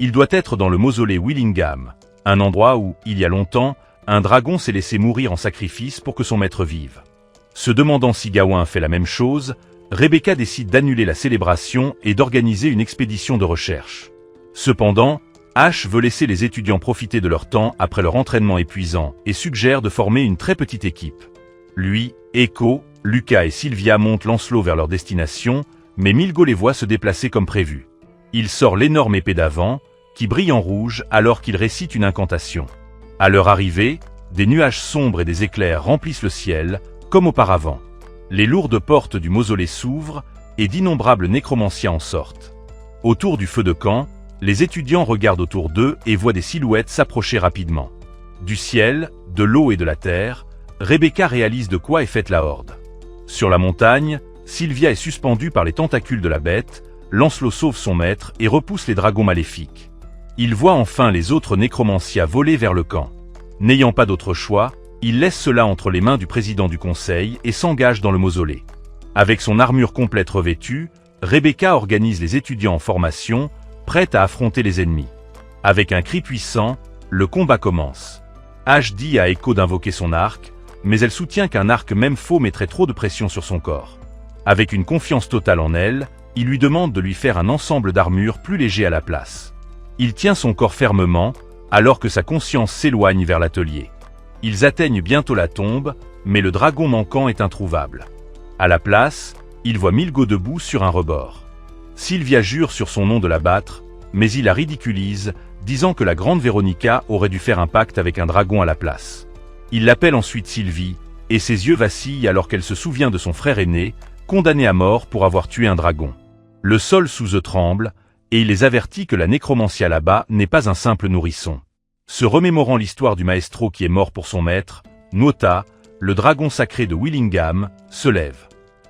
il doit être dans le mausolée Willingham, un endroit où, il y a longtemps, un dragon s'est laissé mourir en sacrifice pour que son maître vive. Se demandant si Gawain fait la même chose, Rebecca décide d'annuler la célébration et d'organiser une expédition de recherche. Cependant, Ash veut laisser les étudiants profiter de leur temps après leur entraînement épuisant et suggère de former une très petite équipe. Lui, Echo, Lucas et Sylvia montent Lancelot vers leur destination, mais Milgo les voit se déplacer comme prévu. Il sort l'énorme épée d'avant, qui brille en rouge alors qu'il récite une incantation. À leur arrivée, des nuages sombres et des éclairs remplissent le ciel, comme auparavant. Les lourdes portes du mausolée s'ouvrent, et d'innombrables nécromanciens en sortent. Autour du feu de camp, les étudiants regardent autour d'eux et voient des silhouettes s'approcher rapidement. Du ciel, de l'eau et de la terre, Rebecca réalise de quoi est faite la horde. Sur la montagne, Sylvia est suspendue par les tentacules de la bête, Lancelot sauve son maître et repousse les dragons maléfiques. Il voit enfin les autres nécromanciens voler vers le camp. N'ayant pas d'autre choix, il laisse cela entre les mains du président du conseil et s'engage dans le mausolée. Avec son armure complète revêtue, Rebecca organise les étudiants en formation, prête à affronter les ennemis. Avec un cri puissant, le combat commence. Ash dit à Echo d'invoquer son arc, mais elle soutient qu'un arc même faux mettrait trop de pression sur son corps. Avec une confiance totale en elle, il lui demande de lui faire un ensemble d'armure plus léger à la place. Il tient son corps fermement, alors que sa conscience s'éloigne vers l'atelier. Ils atteignent bientôt la tombe, mais le dragon manquant est introuvable. À la place, il voit Milgo debout sur un rebord. Sylvia jure sur son nom de la battre, mais il la ridiculise, disant que la grande Véronica aurait dû faire un pacte avec un dragon à la place. Il l'appelle ensuite Sylvie, et ses yeux vacillent alors qu'elle se souvient de son frère aîné, condamné à mort pour avoir tué un dragon. Le sol sous eux tremble, et il les avertit que la nécromancie là-bas n'est pas un simple nourrisson. Se remémorant l'histoire du maestro qui est mort pour son maître, Nuota, le dragon sacré de Willingham, se lève.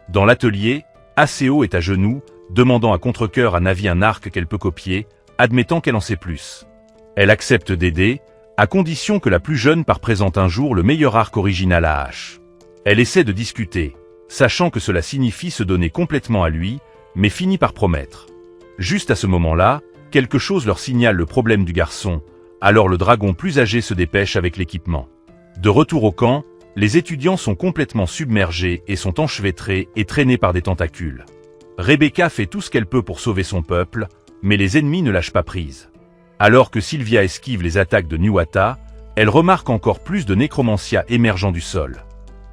Dans l'atelier, Aceo est à genoux, demandant à contre-cœur à Navi un arc qu'elle peut copier, admettant qu'elle en sait plus. Elle accepte d'aider, à condition que la plus jeune par présente un jour le meilleur arc original à Ash. Elle essaie de discuter, sachant que cela signifie se donner complètement à lui, mais finit par promettre. Juste à ce moment-là, quelque chose leur signale le problème du garçon, alors le dragon plus âgé se dépêche avec l'équipement. De retour au camp, les étudiants sont complètement submergés et sont enchevêtrés et traînés par des tentacules. Rebecca fait tout ce qu'elle peut pour sauver son peuple, mais les ennemis ne lâchent pas prise. Alors que Sylvia esquive les attaques de Nuata, elle remarque encore plus de nécromancia émergeant du sol.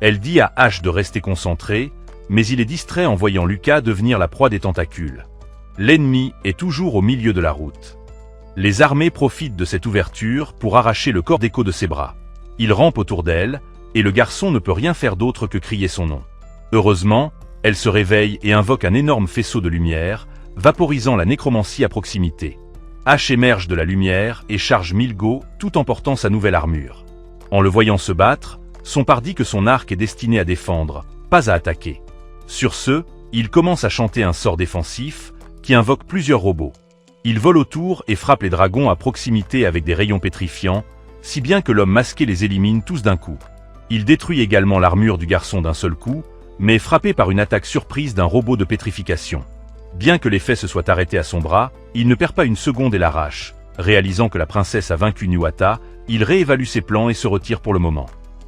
Elle dit à Ash de rester concentré, mais il est distrait en voyant Lucas devenir la proie des tentacules. L'ennemi est toujours au milieu de la route. Les armées profitent de cette ouverture pour arracher le corps d'Echo de ses bras. Il rampe autour d'elle, et le garçon ne peut rien faire d'autre que crier son nom. Heureusement, elle se réveille et invoque un énorme faisceau de lumière, vaporisant la nécromancie à proximité. Ash émerge de la lumière et charge Milgo tout en portant sa nouvelle armure. En le voyant se battre, son par dit que son arc est destiné à défendre, pas à attaquer. Sur ce, il commence à chanter un sort défensif, qui invoque plusieurs robots. Il vole autour et frappe les dragons à proximité avec des rayons pétrifiants, si bien que l'homme masqué les élimine tous d'un coup. Il détruit également l'armure du garçon d'un seul coup, mais est frappé par une attaque surprise d'un robot de pétrification. Bien que l'effet se soit arrêté à son bras, il ne perd pas une seconde et l'arrache. Réalisant que la princesse a vaincu Nuata, il réévalue ses plans et se retire pour le moment.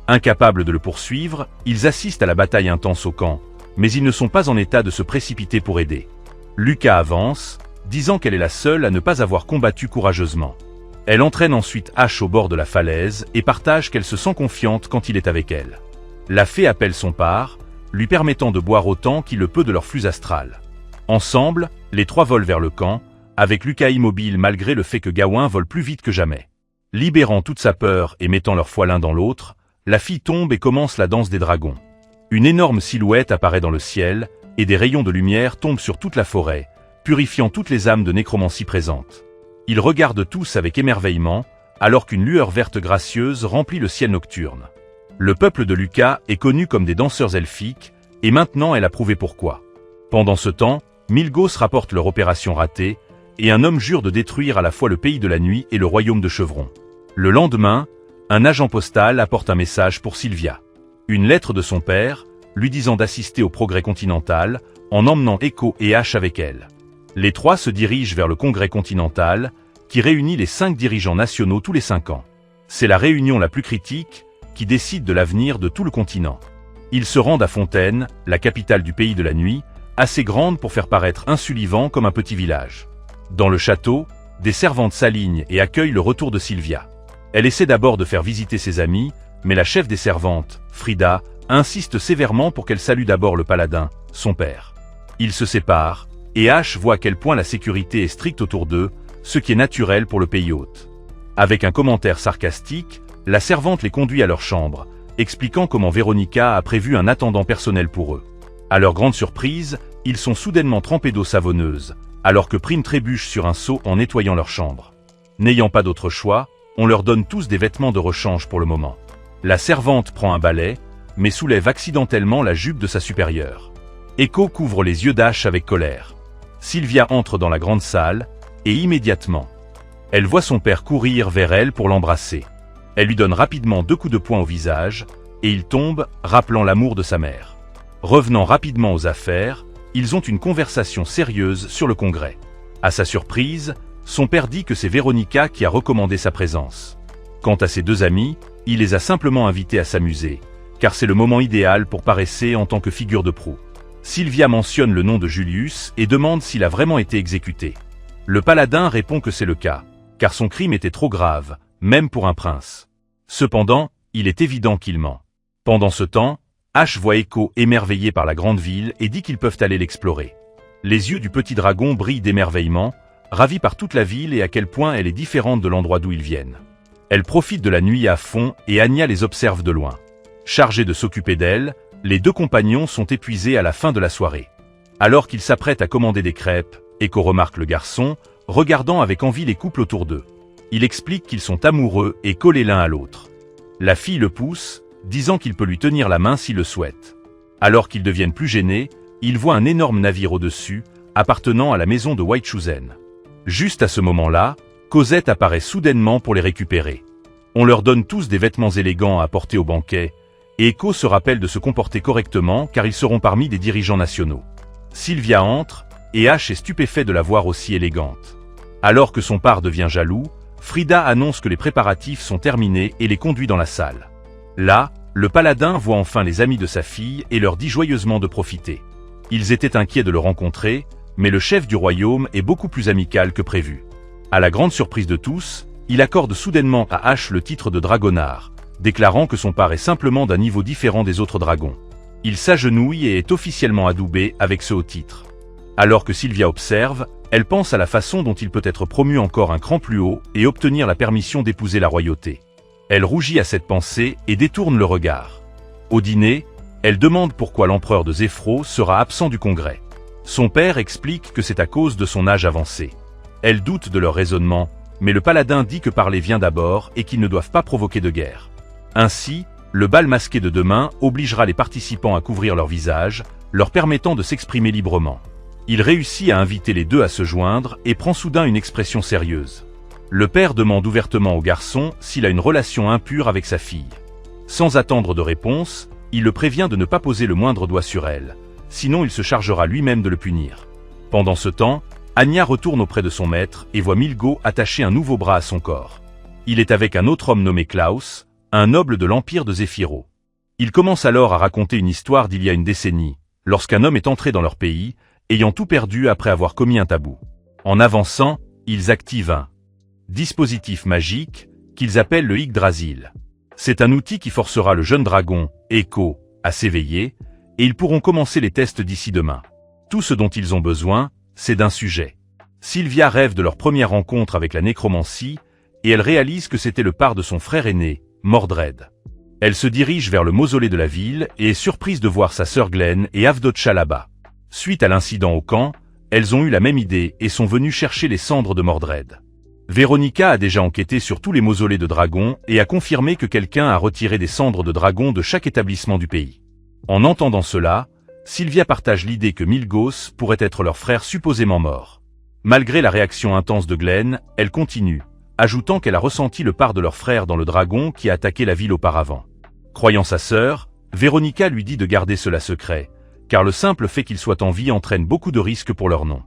Incapables de le poursuivre, ils assistent à la bataille intense au camp, mais ils ne sont pas en état de se précipiter pour aider. Luca avance, disant qu'elle est la seule à ne pas avoir combattu courageusement. Elle entraîne ensuite Ash au bord de la falaise et partage qu'elle se sent confiante quand il est avec elle. La fée appelle son par, lui permettant de boire autant qu'il le peut de leur flux astral. Ensemble, les trois volent vers le camp, avec Luca immobile malgré le fait que Gawain vole plus vite que jamais. Libérant toute sa peur et mettant leur foi l'un dans l'autre, la fille tombe et commence la danse des dragons. Une énorme silhouette apparaît dans le ciel, et des rayons de lumière tombent sur toute la forêt, purifiant toutes les âmes de nécromancie présentes. Ils regardent tous avec émerveillement, alors qu'une lueur verte gracieuse remplit le ciel nocturne. Le peuple de Luca est connu comme des danseurs elfiques, et maintenant elle a prouvé pourquoi. Pendant ce temps, Milgos rapporte leur opération ratée, et un homme jure de détruire à la fois le pays de la nuit et le royaume de Chevron. Le lendemain, un agent postal apporte un message pour Sylvia. Une lettre de son père, lui disant d'assister au progrès continental, en emmenant Echo et Ash avec elle. Les trois se dirigent vers le congrès continental, qui réunit les 5 dirigeants nationaux tous les 5 ans. C'est la réunion la plus critique, qui décide de l'avenir de tout le continent. Ils se rendent à Fontaine, la capitale du pays de la nuit, assez grande pour faire paraître Insullivan comme un petit village. Dans le château, des servantes s'alignent et accueillent le retour de Sylvia. Elle essaie d'abord de faire visiter ses amis, mais la chef des servantes, Frida, insiste sévèrement pour qu'elle salue d'abord le paladin, son père. Ils se séparent, et Ash voit à quel point la sécurité est stricte autour d'eux, ce qui est naturel pour le pays hôte. Avec un commentaire sarcastique, la servante les conduit à leur chambre, expliquant comment Véronica a prévu un attendant personnel pour eux. À leur grande surprise, ils sont soudainement trempés d'eau savonneuse, alors que Prime trébuche sur un seau en nettoyant leur chambre. N'ayant pas d'autre choix, on leur donne tous des vêtements de rechange pour le moment. La servante prend un balai, mais soulève accidentellement la jupe de sa supérieure. Echo couvre les yeux d'Ash avec colère. Sylvia entre dans la grande salle, et immédiatement, elle voit son père courir vers elle pour l'embrasser. Elle lui donne rapidement 2 coups de poing au visage, et il tombe, rappelant l'amour de sa mère. Revenant rapidement aux affaires, ils ont une conversation sérieuse sur le congrès. À sa surprise, son père dit que c'est Véronica qui a recommandé sa présence. Quant à ses 2 amis, il les a simplement invités à s'amuser, car c'est le moment idéal pour paraisser en tant que figure de proue. Sylvia mentionne le nom de Julius et demande s'il a vraiment été exécuté. Le paladin répond que c'est le cas, car son crime était trop grave, même pour un prince. Cependant, il est évident qu'il ment. Pendant ce temps, Ash voit Echo émerveillé par la grande ville et dit qu'ils peuvent aller l'explorer. Les yeux du petit dragon brillent d'émerveillement, ravi par toute la ville et à quel point elle est différente de l'endroit d'où ils viennent. Elle profite de la nuit à fond et Anya les observe de loin. Chargés de s'occuper d'elle, les 2 compagnons sont épuisés à la fin de la soirée. Alors qu'ils s'apprêtent à commander des crêpes, Echo remarque le garçon, regardant avec envie les couples autour d'eux. Il explique qu'ils sont amoureux et collés l'un à l'autre. La fille le pousse, disant qu'il peut lui tenir la main s'il le souhaite. Alors qu'ils deviennent plus gênés, il voit un énorme navire au-dessus, appartenant à la maison de Whitechosen. Juste à ce moment-là, Cosette apparaît soudainement pour les récupérer. On leur donne tous des vêtements élégants à porter au banquet, et Echo se rappelle de se comporter correctement car ils seront parmi des dirigeants nationaux. Sylvia entre, et Ash est stupéfait de la voir aussi élégante. Alors que son père devient jaloux, Frida annonce que les préparatifs sont terminés et les conduit dans la salle. Là, le paladin voit enfin les amis de sa fille et leur dit joyeusement de profiter. Ils étaient inquiets de le rencontrer, mais le chef du royaume est beaucoup plus amical que prévu. À la grande surprise de tous, il accorde soudainement à Ash le titre de dragonard, déclarant que son père est simplement d'un niveau différent des autres dragons. Il s'agenouille et est officiellement adoubé avec ce haut titre. Alors que Sylvia observe, elle pense à la façon dont il peut être promu encore un cran plus haut et obtenir la permission d'épouser la royauté. Elle rougit à cette pensée et détourne le regard. Au dîner, elle demande pourquoi l'empereur de Zéphro sera absent du congrès. Son père explique que c'est à cause de son âge avancé. Elle doute de leur raisonnement, mais le paladin dit que parler vient d'abord et qu'ils ne doivent pas provoquer de guerre. Ainsi, le bal masqué de demain obligera les participants à couvrir leur visage, leur permettant de s'exprimer librement. Il réussit à inviter les 2 à se joindre et prend soudain une expression sérieuse. Le père demande ouvertement au garçon s'il a une relation impure avec sa fille. Sans attendre de réponse, il le prévient de ne pas poser le moindre doigt sur elle, sinon il se chargera lui-même de le punir. Pendant ce temps, Anya retourne auprès de son maître et voit Milgo attacher un nouveau bras à son corps. Il est avec un autre homme nommé Klaus, un noble de l'empire de Zéphiro. Il commence alors à raconter une histoire d'il y a une décennie, lorsqu'un homme est entré dans leur pays, ayant tout perdu après avoir commis un tabou. En avançant, ils activent un dispositif magique qu'ils appellent le Yggdrasil. C'est un outil qui forcera le jeune dragon, Echo, à s'éveiller, et ils pourront commencer les tests d'ici demain. Tout ce dont ils ont besoin, c'est d'un sujet. Sylvia rêve de leur première rencontre avec la nécromancie, et elle réalise que c'était le part de son frère aîné, Mordred. Elle se dirige vers le mausolée de la ville et est surprise de voir sa sœur Glenn et Avdotcha là-bas. Suite à l'incident au camp, elles ont eu la même idée et sont venues chercher les cendres de Mordred. Véronica a déjà enquêté sur tous les mausolées de dragons et a confirmé que quelqu'un a retiré des cendres de dragons de chaque établissement du pays. En entendant cela, Sylvia partage l'idée que Milgos pourrait être leur frère supposément mort. Malgré la réaction intense de Glenn, elle continue, ajoutant qu'elle a ressenti le part de leur frère dans le dragon qui a attaqué la ville auparavant. Croyant sa sœur, Véronica lui dit de garder cela secret, car le simple fait qu'ils soient en vie entraîne beaucoup de risques pour leur nom.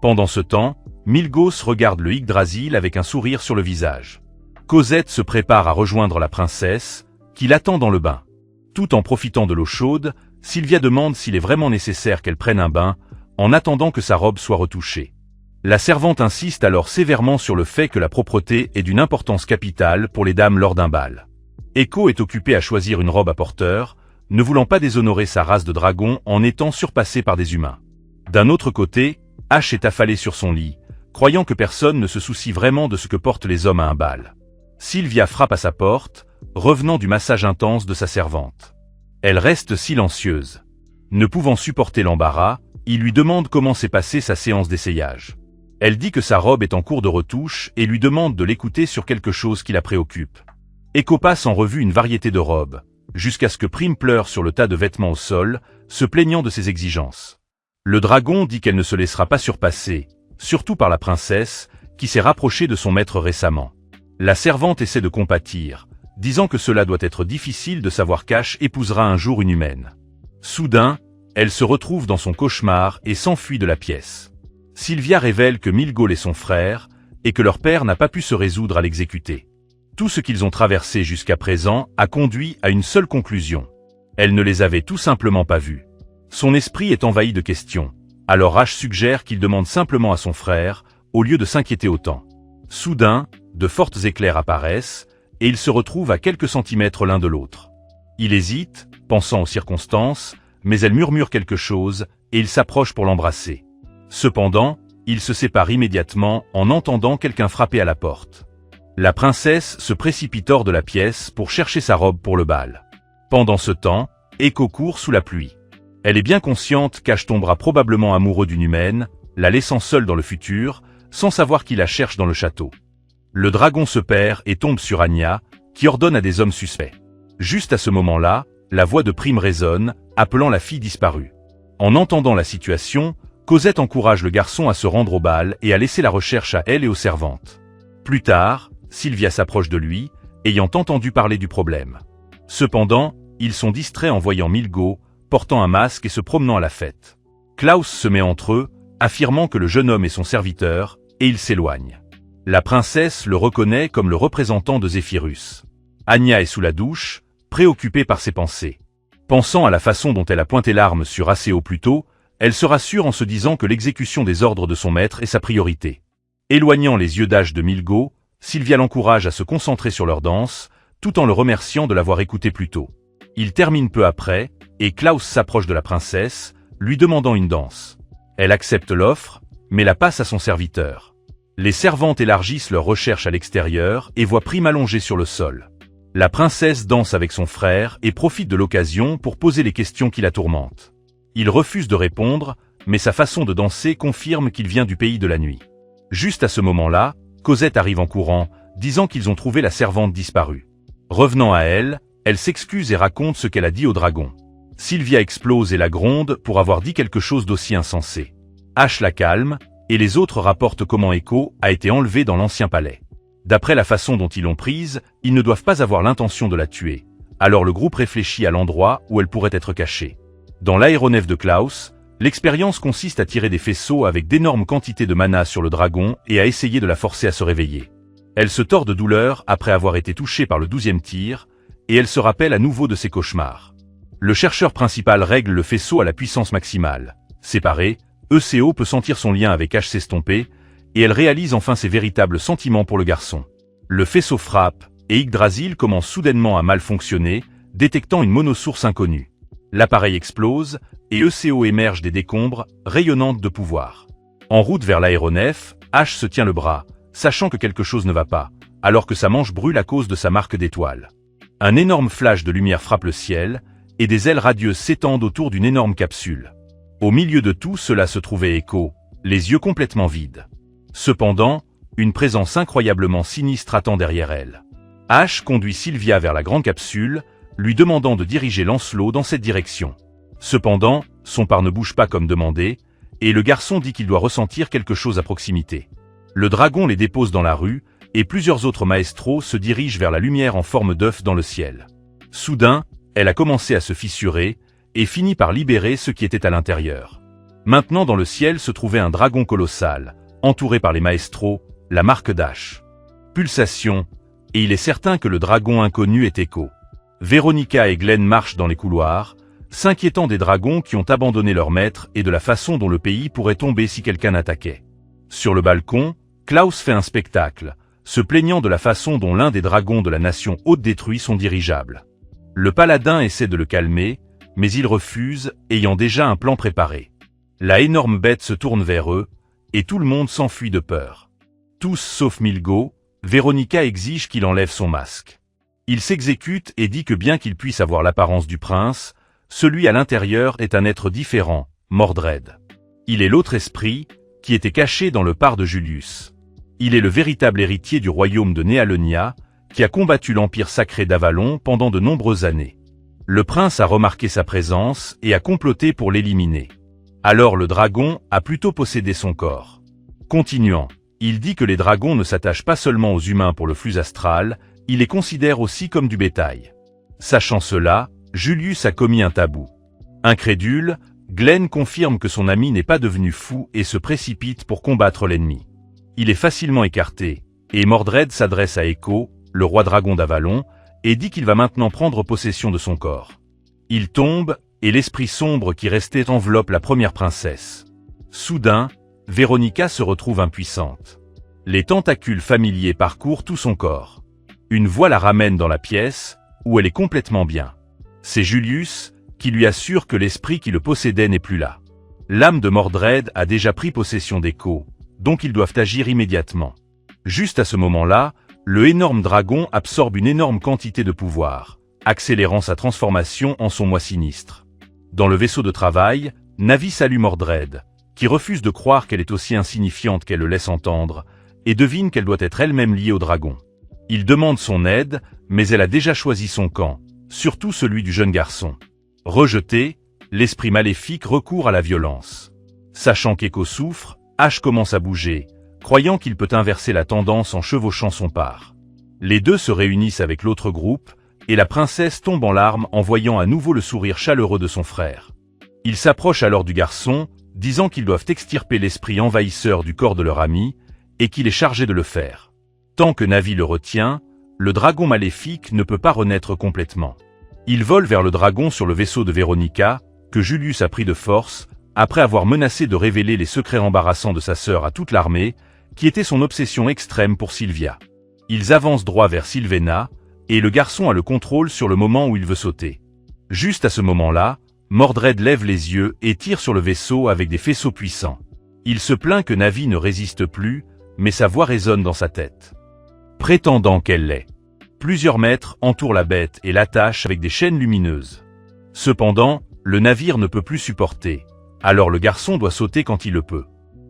Pendant ce temps, Milgos regarde le Yggdrasil avec un sourire sur le visage. Cosette se prépare à rejoindre la princesse, qui l'attend dans le bain. Tout en profitant de l'eau chaude, Sylvia demande s'il est vraiment nécessaire qu'elle prenne un bain, en attendant que sa robe soit retouchée. La servante insiste alors sévèrement sur le fait que la propreté est d'une importance capitale pour les dames lors d'un bal. Echo est occupé à choisir une robe à porteur, ne voulant pas déshonorer sa race de dragon en étant surpassé par des humains. D'un autre côté, Ash est affalé sur son lit, croyant que personne ne se soucie vraiment de ce que portent les hommes à un bal. Sylvia frappe à sa porte, revenant du massage intense de sa servante. Elle reste silencieuse. Ne pouvant supporter l'embarras, il lui demande comment s'est passée sa séance d'essayage. Elle dit que sa robe est en cours de retouche et lui demande de l'écouter sur quelque chose qui la préoccupe. Echo passe en revue une variété de robes, jusqu'à ce que Prime pleure sur le tas de vêtements au sol, se plaignant de ses exigences. Le dragon dit qu'elle ne se laissera pas surpasser, surtout par la princesse, qui s'est rapprochée de son maître récemment. La servante essaie de compatir, disant que cela doit être difficile de savoir qu'Ash épousera un jour une humaine. Soudain, elle se retrouve dans son cauchemar et s'enfuit de la pièce. Sylvia révèle que Milgol est son frère, et que leur père n'a pas pu se résoudre à l'exécuter. Tout ce qu'ils ont traversé jusqu'à présent a conduit à une seule conclusion. Elle ne les avait tout simplement pas vus. Son esprit est envahi de questions. Alors Ash suggère qu'il demande simplement à son frère, au lieu de s'inquiéter autant. Soudain, de fortes éclairs apparaissent, et ils se retrouvent à quelques centimètres l'un de l'autre. Il hésite, pensant aux circonstances, mais elle murmure quelque chose, et il s'approche pour l'embrasser. Cependant, ils se séparent immédiatement en entendant quelqu'un frapper à la porte. La princesse se précipite hors de la pièce pour chercher sa robe pour le bal. Pendant ce temps, Echo court sous la pluie. Elle est bien consciente qu'Ash tombera probablement amoureux d'une humaine, la laissant seule dans le futur, sans savoir qui la cherche dans le château. Le dragon se perd et tombe sur Anya, qui ordonne à des hommes suspects. Juste à ce moment-là, la voix de Prime résonne, appelant la fille disparue. En entendant la situation, Cosette encourage le garçon à se rendre au bal et à laisser la recherche à elle et aux servantes. Plus tard, Sylvia s'approche de lui, ayant entendu parler du problème. Cependant, ils sont distraits en voyant Milgo, portant un masque et se promenant à la fête. Klaus se met entre eux, affirmant que le jeune homme est son serviteur, et il s'éloigne. La princesse le reconnaît comme le représentant de Zéphirus. Anya est sous la douche, préoccupée par ses pensées. Pensant à la façon dont elle a pointé l'arme sur Acéo plus tôt, elle se rassure en se disant que l'exécution des ordres de son maître est sa priorité. Éloignant les yeux d'Ash de Milgo, Sylvia l'encourage à se concentrer sur leur danse, tout en le remerciant de l'avoir écouté plus tôt. Ils terminent peu après, et Klaus s'approche de la princesse, lui demandant une danse. Elle accepte l'offre, mais la passe à son serviteur. Les servantes élargissent leur recherche à l'extérieur et voient Prime allongée sur le sol. La princesse danse avec son frère et profite de l'occasion pour poser les questions qui la tourmentent. Il refuse de répondre, mais sa façon de danser confirme qu'il vient du pays de la nuit. Juste à ce moment-là, Cosette arrive en courant, disant qu'ils ont trouvé la servante disparue. Revenant à elle, elle s'excuse et raconte ce qu'elle a dit au dragon. Sylvia explose et la gronde pour avoir dit quelque chose d'aussi insensé. Ash la calme, et les autres rapportent comment Echo a été enlevé dans l'ancien palais. D'après la façon dont ils l'ont prise, ils ne doivent pas avoir l'intention de la tuer. Alors le groupe réfléchit à l'endroit où elle pourrait être cachée. Dans l'aéronef de Klaus, L'expérience consiste à tirer des faisceaux avec d'énormes quantités de mana sur le dragon et à essayer de la forcer à se réveiller. Elle se tord de douleur après avoir été touchée par le 12e tir, et elle se rappelle à nouveau de ses cauchemars. Le chercheur principal règle le faisceau à la puissance maximale. Séparée, ECO peut sentir son lien avec H s'estomper, et elle réalise enfin ses véritables sentiments pour le garçon. Le faisceau frappe, et Yggdrasil commence soudainement à mal fonctionner, détectant une monosource inconnue. L'appareil explose, et ECO émerge des décombres, rayonnante de pouvoir. En route vers l'aéronef, H se tient le bras, sachant que quelque chose ne va pas, alors que sa manche brûle à cause de sa marque d'étoile. Un énorme flash de lumière frappe le ciel, et des ailes radieuses s'étendent autour d'une énorme capsule. Au milieu de tout cela se trouvait Echo, les yeux complètement vides. Cependant, une présence incroyablement sinistre attend derrière elle. H conduit Sylvia vers la grande capsule, lui demandant de diriger Lancelot dans cette direction. Cependant, son par ne bouge pas comme demandé, et le garçon dit qu'il doit ressentir quelque chose à proximité. Le dragon les dépose dans la rue, et plusieurs autres maestros se dirigent vers la lumière en forme d'œuf dans le ciel. Soudain, elle a commencé à se fissurer, et finit par libérer ce qui était à l'intérieur. Maintenant dans le ciel se trouvait un dragon colossal, entouré par les maestros, la marque d'H. Pulsation, et il est certain que le dragon inconnu est Echo. Véronica et Glenn marchent dans les couloirs, s'inquiétant des dragons qui ont abandonné leur maître et de la façon dont le pays pourrait tomber si quelqu'un attaquait. Sur le balcon, Klaus fait un spectacle, se plaignant de la façon dont l'un des dragons de la nation haute détruit son dirigeable. Le paladin essaie de le calmer, mais il refuse, ayant déjà un plan préparé. La énorme bête se tourne vers eux, et tout le monde s'enfuit de peur. Tous sauf Milgo, Véronica exige qu'il enlève son masque. Il s'exécute et dit que bien qu'il puisse avoir l'apparence du prince, celui à l'intérieur est un être différent, Mordred. Il est l'autre esprit, qui était caché dans le par de Julius. Il est le véritable héritier du royaume de Néalonia, qui a combattu l'empire sacré d'Avalon pendant de nombreuses années. Le prince a remarqué sa présence et a comploté pour l'éliminer. Alors le dragon a plutôt possédé son corps. Continuant, il dit que les dragons ne s'attachent pas seulement aux humains pour le flux astral, il les considère aussi comme du bétail. Sachant cela, Julius a commis un tabou. Incrédule, Glenn confirme que son ami n'est pas devenu fou et se précipite pour combattre l'ennemi. Il est facilement écarté, et Mordred s'adresse à Echo, le roi dragon d'Avalon, et dit qu'il va maintenant prendre possession de son corps. Il tombe, et l'esprit sombre qui restait enveloppe la première princesse. Soudain, Véronica se retrouve impuissante. Les tentacules familiers parcourent tout son corps. Une voix la ramène dans la pièce, où elle est complètement bien. C'est Julius, qui lui assure que l'esprit qui le possédait n'est plus là. L'âme de Mordred a déjà pris possession d'Echo, donc ils doivent agir immédiatement. Juste à ce moment-là, le énorme dragon absorbe une énorme quantité de pouvoir, accélérant sa transformation en son moi sinistre. Dans le vaisseau de travail, Navi salue Mordred, qui refuse de croire qu'elle est aussi insignifiante qu'elle le laisse entendre, et devine qu'elle doit être elle-même liée au dragon. Il demande son aide, mais elle a déjà choisi son camp, surtout celui du jeune garçon. Rejeté, l'esprit maléfique recourt à la violence. Sachant qu'Echo souffre, H commence à bouger, croyant qu'il peut inverser la tendance en chevauchant son par. Les deux se réunissent avec l'autre groupe, et la princesse tombe en larmes en voyant à nouveau le sourire chaleureux de son frère. Ils s'approchent alors du garçon, disant qu'ils doivent extirper l'esprit envahisseur du corps de leur ami, et qu'il est chargé de le faire. Tant que Navi le retient, le dragon maléfique ne peut pas renaître complètement. Il vole vers le dragon sur le vaisseau de Véronica, que Julius a pris de force, après avoir menacé de révéler les secrets embarrassants de sa sœur à toute l'armée, qui était son obsession extrême pour Sylvia. Ils avancent droit vers Sylvena, et le garçon a le contrôle sur le moment où il veut sauter. Juste à ce moment-là, Mordred lève les yeux et tire sur le vaisseau avec des faisceaux puissants. Il se plaint que Navi ne résiste plus, mais sa voix résonne dans sa tête. Prétendant qu'elle l'est. Plusieurs maîtres entourent la bête et l'attachent avec des chaînes lumineuses. Cependant, le navire ne peut plus supporter, alors le garçon doit sauter quand il le peut.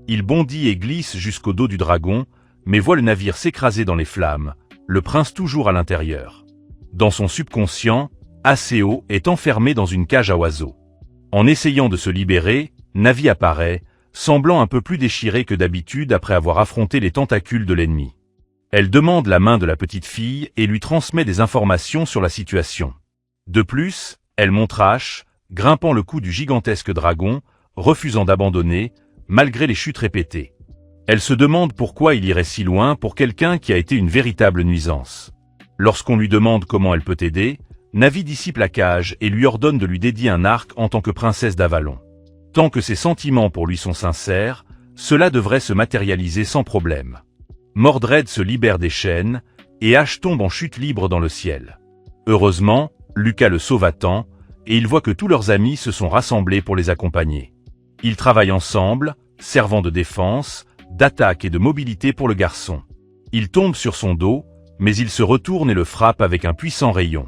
Il bondit et glisse jusqu'au dos du dragon, mais voit le navire s'écraser dans les flammes, le prince toujours à l'intérieur. Dans son subconscient, ACO est enfermé dans une cage à oiseaux. En essayant de se libérer, Navi apparaît, semblant un peu plus déchirée que d'habitude après avoir affronté les tentacules de l'ennemi. Elle demande la main de la petite fille et lui transmet des informations sur la situation. De plus, elle montre H, grimpant le cou du gigantesque dragon, refusant d'abandonner, malgré les chutes répétées. Elle se demande pourquoi il irait si loin pour quelqu'un qui a été une véritable nuisance. Lorsqu'on lui demande comment elle peut aider, Na'vi dissipe la cage et lui ordonne de lui dédier un arc en tant que princesse d'Avalon. Tant que ses sentiments pour lui sont sincères, cela devrait se matérialiser sans problème. Mordred se libère des chaînes, et Ash tombe en chute libre dans le ciel. Heureusement, Lucas le sauve à temps, et il voit que tous leurs amis se sont rassemblés pour les accompagner. Ils travaillent ensemble, servant de défense, d'attaque et de mobilité pour le garçon. Il tombe sur son dos, mais il se retourne et le frappe avec un puissant rayon.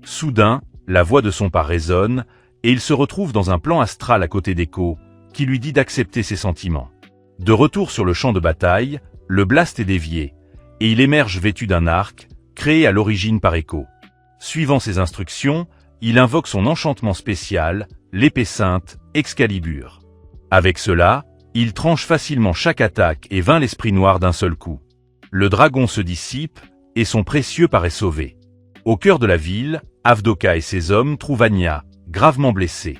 Soudain, la voix de son pas résonne, et il se retrouve dans un plan astral à côté d'Echo, qui lui dit d'accepter ses sentiments. De retour sur le champ de bataille, le blast est dévié, et il émerge vêtu d'un arc, créé à l'origine par Echo. Suivant ses instructions, il invoque son enchantement spécial, l'épée sainte, Excalibur. Avec cela, il tranche facilement chaque attaque et vainc l'esprit noir d'un seul coup. Le dragon se dissipe, et son précieux paraît sauvé. Au cœur de la ville, Avdoka et ses hommes trouvent Anya, gravement blessée.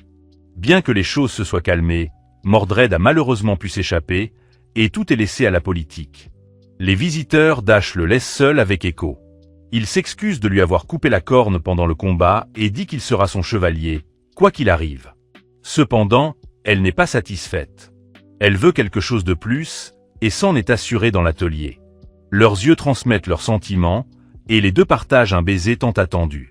Bien que les choses se soient calmées, Mordred a malheureusement pu s'échapper, et tout est laissé à la politique. Les visiteurs d'Ash le laissent seul avec Echo. Il s'excuse de lui avoir coupé la corne pendant le combat et dit qu'il sera son chevalier, quoi qu'il arrive. Cependant, elle n'est pas satisfaite. Elle veut quelque chose de plus, et s'en est assurée dans l'atelier. Leurs yeux transmettent leurs sentiments, et les deux partagent un baiser tant attendu.